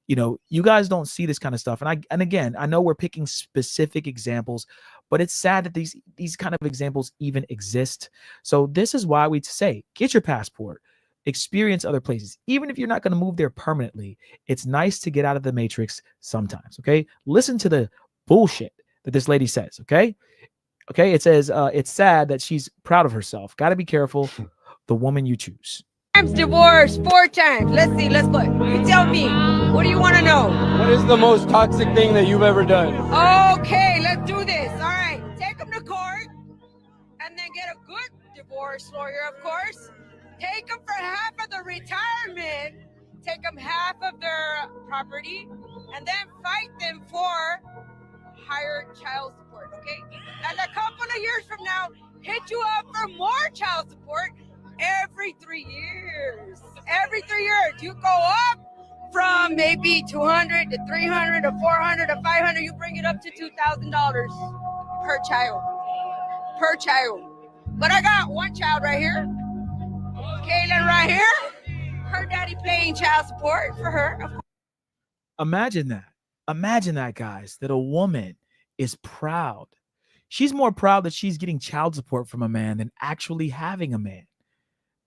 S9: you know, you guys don't see this kind of stuff. And again, I know we're picking specific examples, but it's sad that these kind of examples even exist. So this is why we say, get your passport, experience other places. Even if you're not going to move there permanently, it's nice to get out of the matrix sometimes. Okay. Listen to the bullshit that this lady says. Okay. Okay. It says, it's sad that she's proud of herself. Got to be careful. The woman you choose.
S2: Times divorced 4 times. Let's see. Let's go. You tell me. What do you want to know?
S21: What is the most toxic thing that you've ever done?
S2: Okay, let's do this. All right. Take them to court and then get a good divorce lawyer, of course. Take them for half of the retirement. Take them half of their property and then fight them for higher child support, okay? And a couple of years from now, hit you up for more child support every 3 years. Every 3 years, you go up from maybe 200 to 300 to 400 to 500. You bring it up to $2,000 per child. Per child. But I got one child right here. Kaylin right here. Her daddy paying child support for her.
S9: Imagine that. Imagine that, guys, that a woman is proud. She's more proud that she's getting child support from a man than actually having a man.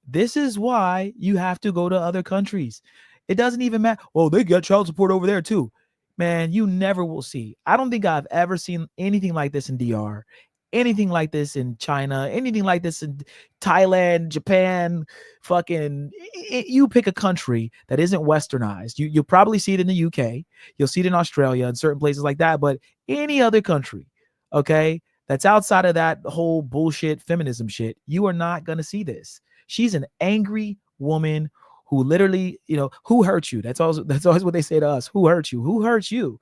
S9: This is why you have to go to other countries. It doesn't even matter. Oh, they get child support over there too. Man, you never will see. I don't think I've ever seen anything like this in DR, anything like this in China, anything like this in Thailand, Japan, fucking, you pick a country that isn't westernized. You'll probably see it in the UK. You'll see it in Australia and certain places like that. But any other country, okay, that's outside of that whole bullshit feminism shit, you are not going to see this. She's an angry woman who literally, you know, who hurt you? That's always what they say to us. Who hurt you? Who hurt you?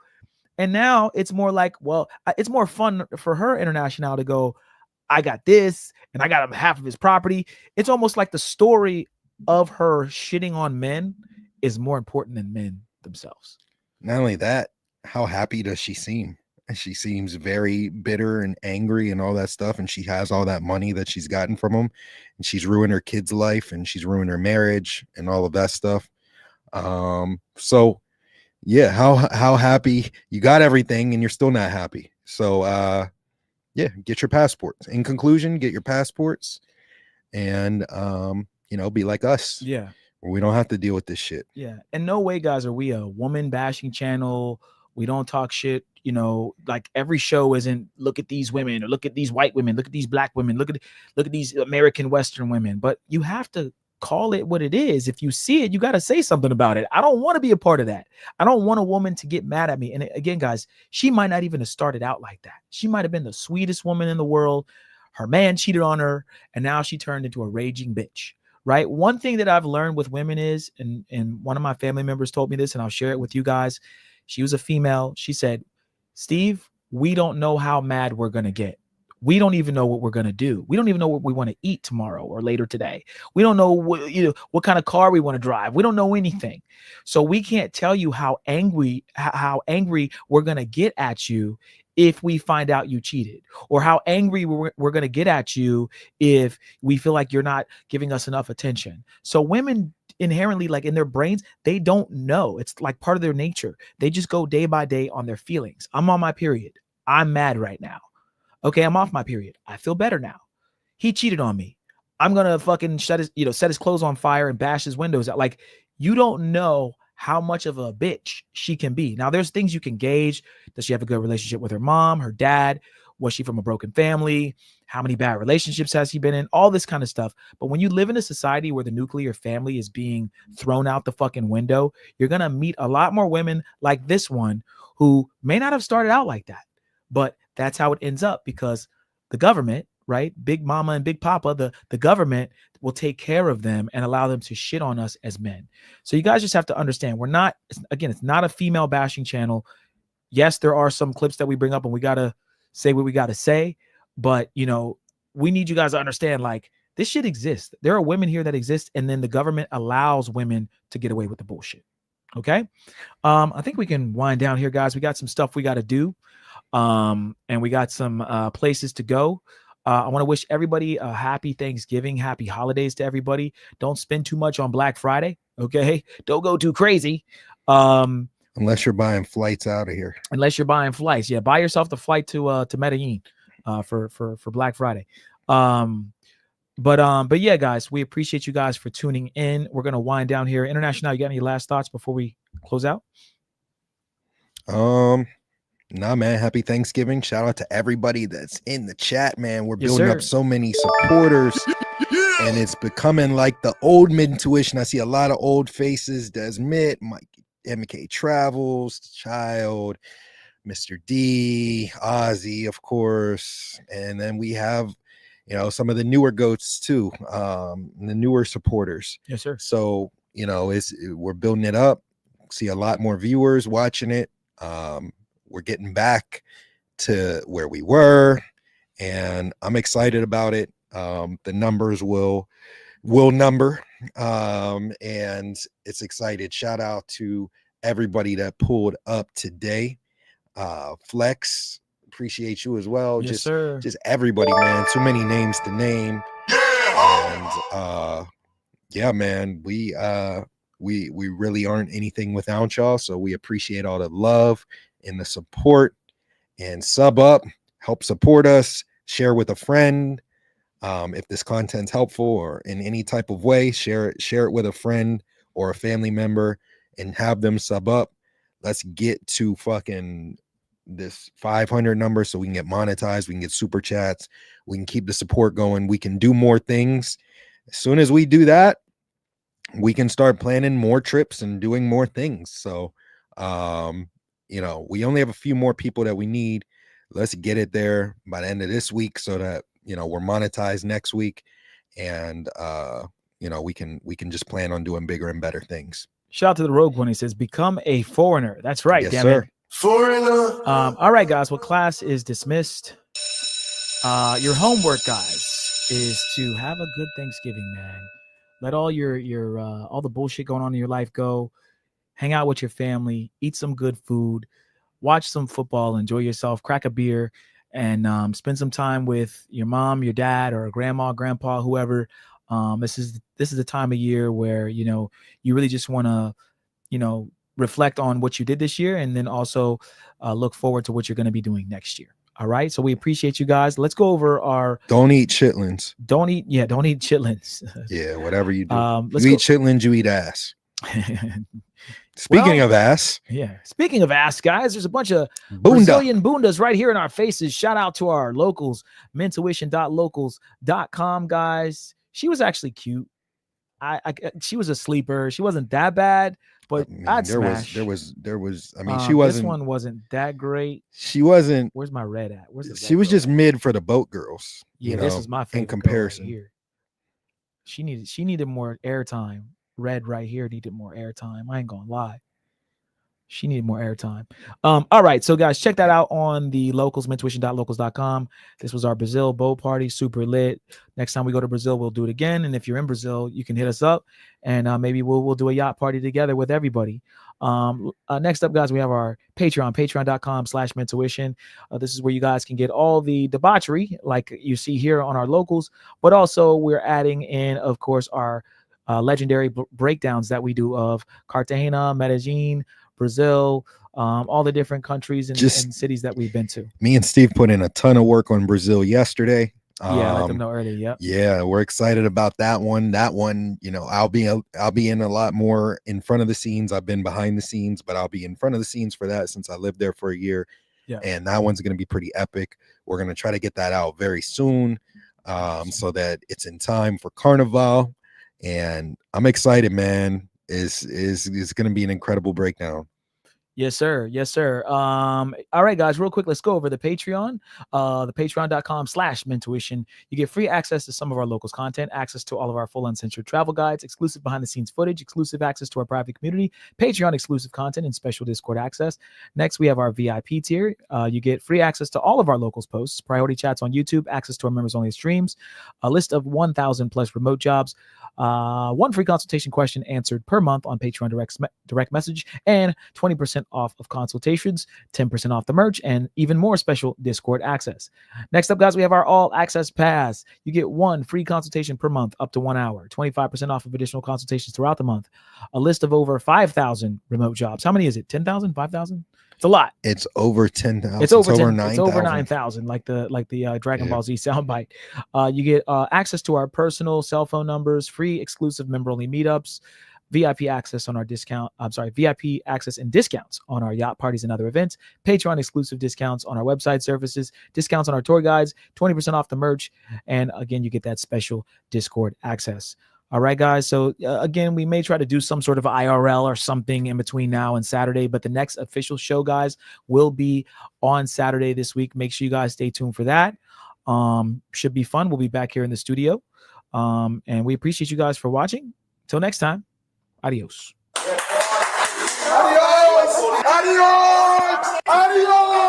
S9: And now it's more like, well, it's more fun for her international to go, I got this and I got him half of his property. It's almost like the story of her shitting on men is more important than men themselves.
S15: Not only that, how happy does she seem? She seems very bitter and angry and all that stuff. And she has all that money that she's gotten from him. And she's ruined her kid's life and she's ruined her marriage and all of that stuff. So yeah, how happy you got everything and you're still not happy. So yeah, get your passports. In conclusion, get your passports and you know, be like us.
S9: Yeah.
S15: We don't have to deal with this shit.
S9: Yeah. And no way, guys, are we a woman bashing channel. We don't talk shit, you know, like every show isn't look at these women or look at these white women, look at these black women, look at these American Western women. But you have to call it what it is. If you see it, you got to say something about it. I don't want to be a part of that. I don't want a woman to get mad at me. And again, guys, she might not even have started out like that. She might have been the sweetest woman in the world. Her man cheated on her, and now she turned into a raging bitch. Right. One thing that I've learned with women is, and one of my family members told me this, and I'll share it with you guys. She was a female. She said, Steve, we don't know how mad we're going to get. We don't even know what we're going to do. We don't even know what we want to eat tomorrow or later today. We don't know what kind of car we want to drive. We don't know anything. So we can't tell you how angry we're going to get at you if we find out you cheated, or how angry we're going to get at you if we feel like you're not giving us enough attention. So women inherently, like in their brains, they don't know. It's like part of their nature. They just go day by day on their feelings. I'm on my period. I'm mad right now. Okay, I'm off my period. I feel better now. He cheated on me. I'm going to fucking set his clothes on fire and bash his windows out. Like, you don't know how much of a bitch she can be. Now, there's things you can gauge. Does she have a good relationship with her mom, her dad? Was she from a broken family? How many bad relationships has he been in? All this kind of stuff. But when you live in a society where the nuclear family is being thrown out the fucking window, you're going to meet a lot more women like this one who may not have started out like that. But that's how it ends up, because the government, right? Big Mama and Big Papa, the government will take care of them and allow them to shit on us as men. So you guys just have to understand, we're not, again, it's not a female bashing channel. Yes, there are some clips that we bring up and we got to say what we got to say, but you know, we need you guys to understand, like, this shit exists. There are women here that exist, and then the government allows women to get away with the bullshit. Okay. I think we can wind down here, guys. We got some stuff we got to do. And we got some places to go. I want to wish everybody a happy Thanksgiving, happy holidays to everybody. Don't spend too much on Black Friday. Okay. Don't go too crazy.
S15: Unless you're buying flights out of here.
S9: Unless you're buying flights. Yeah. Buy yourself the flight to Medellin, for Black Friday. But yeah, guys, we appreciate you guys for tuning in. We're going to wind down here. International, you got any last thoughts before we close out?
S15: Nah, man. Happy Thanksgiving. Shout out to everybody that's in the chat, man. We're building up so many supporters, and it's becoming like the old Mid-Intuition. I see a lot of old faces. Des Mitt, Mike, MK Travels, Child, Mr. D, Ozzy, of course. And then we have, you know, some of the newer goats too, the newer supporters.
S9: Yes, sir.
S15: So, you know, we're building it up. See a lot more viewers watching it. We're getting back to where we were, and I'm excited about it. The numbers will number, and it's excited. Shout out to everybody that pulled up today. Flex, appreciate you as well.
S9: Yes, sir.
S15: Just everybody, man. Too many names to name. And yeah, man, we really aren't anything without y'all. So we appreciate all the love and the support, and sub up, help support us, share with a friend. If this content's helpful or in any type of way, share it with a friend or a family member and have them sub up. Let's get to fucking this 500 number so we can get monetized. We can get super chats. We can keep the support going. We can do more things. As soon as we do that, we can start planning more trips and doing more things. So, you know, we only have a few more people that we need. Let's get it there by the end of this week so that, you know, we're monetized next week, and you know, we can just plan on doing bigger and better things.
S9: Shout out to the Rogue One. He says, become a foreigner. That's right.
S15: Yes,
S9: damn
S15: sir.
S9: it. Foreigner. All right, guys. Well, class is dismissed. Your homework, guys, is to have a good Thanksgiving, man. Let all your all the bullshit going on in your life go. Hang out with your family, eat some good food, watch some football, enjoy yourself, crack a beer, and spend some time with your mom, your dad, or grandma, grandpa, whoever. This is the time of year where, you know, you really just want to, you know, reflect on what you did this year, and then also look forward to what you're going to be doing next year. All right. So we appreciate you guys. Let's go over our.
S15: Don't eat chitlins.
S9: Don't eat chitlins.
S15: Yeah, whatever you do.
S9: You
S15: eat chitlins, you eat ass. Speaking of ass.
S9: Yeah. Speaking of ass, guys, there's a bunch of Brazilian bundas right here in our faces. Shout out to our locals, mentuition.locals.com, guys. She was actually cute. She was a sleeper. She wasn't that bad, but I'd smash.
S15: There was. I mean, she wasn't.
S9: This one wasn't that great.
S15: She wasn't.
S9: Where's my red at?
S15: She was just mid for the boat girls.
S9: Yeah, this is my favorite
S15: in comparison.
S9: Right here. She needed more airtime. Red right here needed more airtime. I ain't gonna lie. She needed more airtime. All right, so guys, check that out on the locals, mentuition.locals.com. This was our Brazil boat party, super lit. Next time we go to Brazil, we'll do it again. And if you're in Brazil, you can hit us up, and maybe we'll do a yacht party together with everybody. Next up, guys, we have our Patreon, patreon.com/mentuition. This is where you guys can get all the debauchery like you see here on our locals, but also we're adding in, of course, our legendary breakdowns that we do of Cartagena, Medellin, Brazil, all the different countries and cities that we've been to.
S15: Me and Steve put in a ton of work on Brazil yesterday.
S9: Yeah, I let them know earlier. Yep.
S15: Yeah, we're excited about that one. That one, you know, I'll be in a lot more in front of the scenes. I've been behind the scenes, but I'll be in front of the scenes for that since I lived there for a year.
S9: Yeah.
S15: And that one's going to be pretty epic. We're going to try to get that out very soon, so that it's in time for Carnival. And I'm excited, man. Is going to be an incredible breakdown.
S9: Yes, sir. Yes, sir. All right, guys, real quick, let's go over the Patreon. The patreon.com/mentuition. You get free access to some of our locals content, access to all of our full uncensored travel guides, exclusive behind the scenes footage, exclusive access to our private community, Patreon exclusive content, and special Discord access. Next, we have our VIP tier. You get free access to all of our locals posts, priority chats on YouTube, access to our members only streams, a list of 1,000 plus remote jobs, one free consultation question answered per month on Patreon direct message, and 20% off of consultations, 10% off the merch, and even more special Discord access. Next up, guys, we have our all access pass. You get one free consultation per month up to 1 hour, 25% off of additional consultations throughout the month, a list of over 5,000 remote jobs. How many is it? 10,000, 5,000? It's a lot.
S15: It's over 10,000.
S9: It's over
S15: 9,000.
S9: It's over 9,000, like the Dragon Ball Z soundbite. You get access to our personal cell phone numbers, free exclusive member only meetups, VIP access on our VIP access and discounts on our yacht parties and other events, Patreon exclusive discounts on our website services, discounts on our tour guides, 20% off the merch, and again, you get that special Discord access. All right, guys. So again, we may try to do some sort of IRL or something in between now and Saturday, but the next official show, guys, will be on Saturday this week. Make sure you guys stay tuned for that. Should be fun. We'll be back here in the studio. And we appreciate you guys for watching. Till next time. Adios.
S1: Adios. Adios. Adios.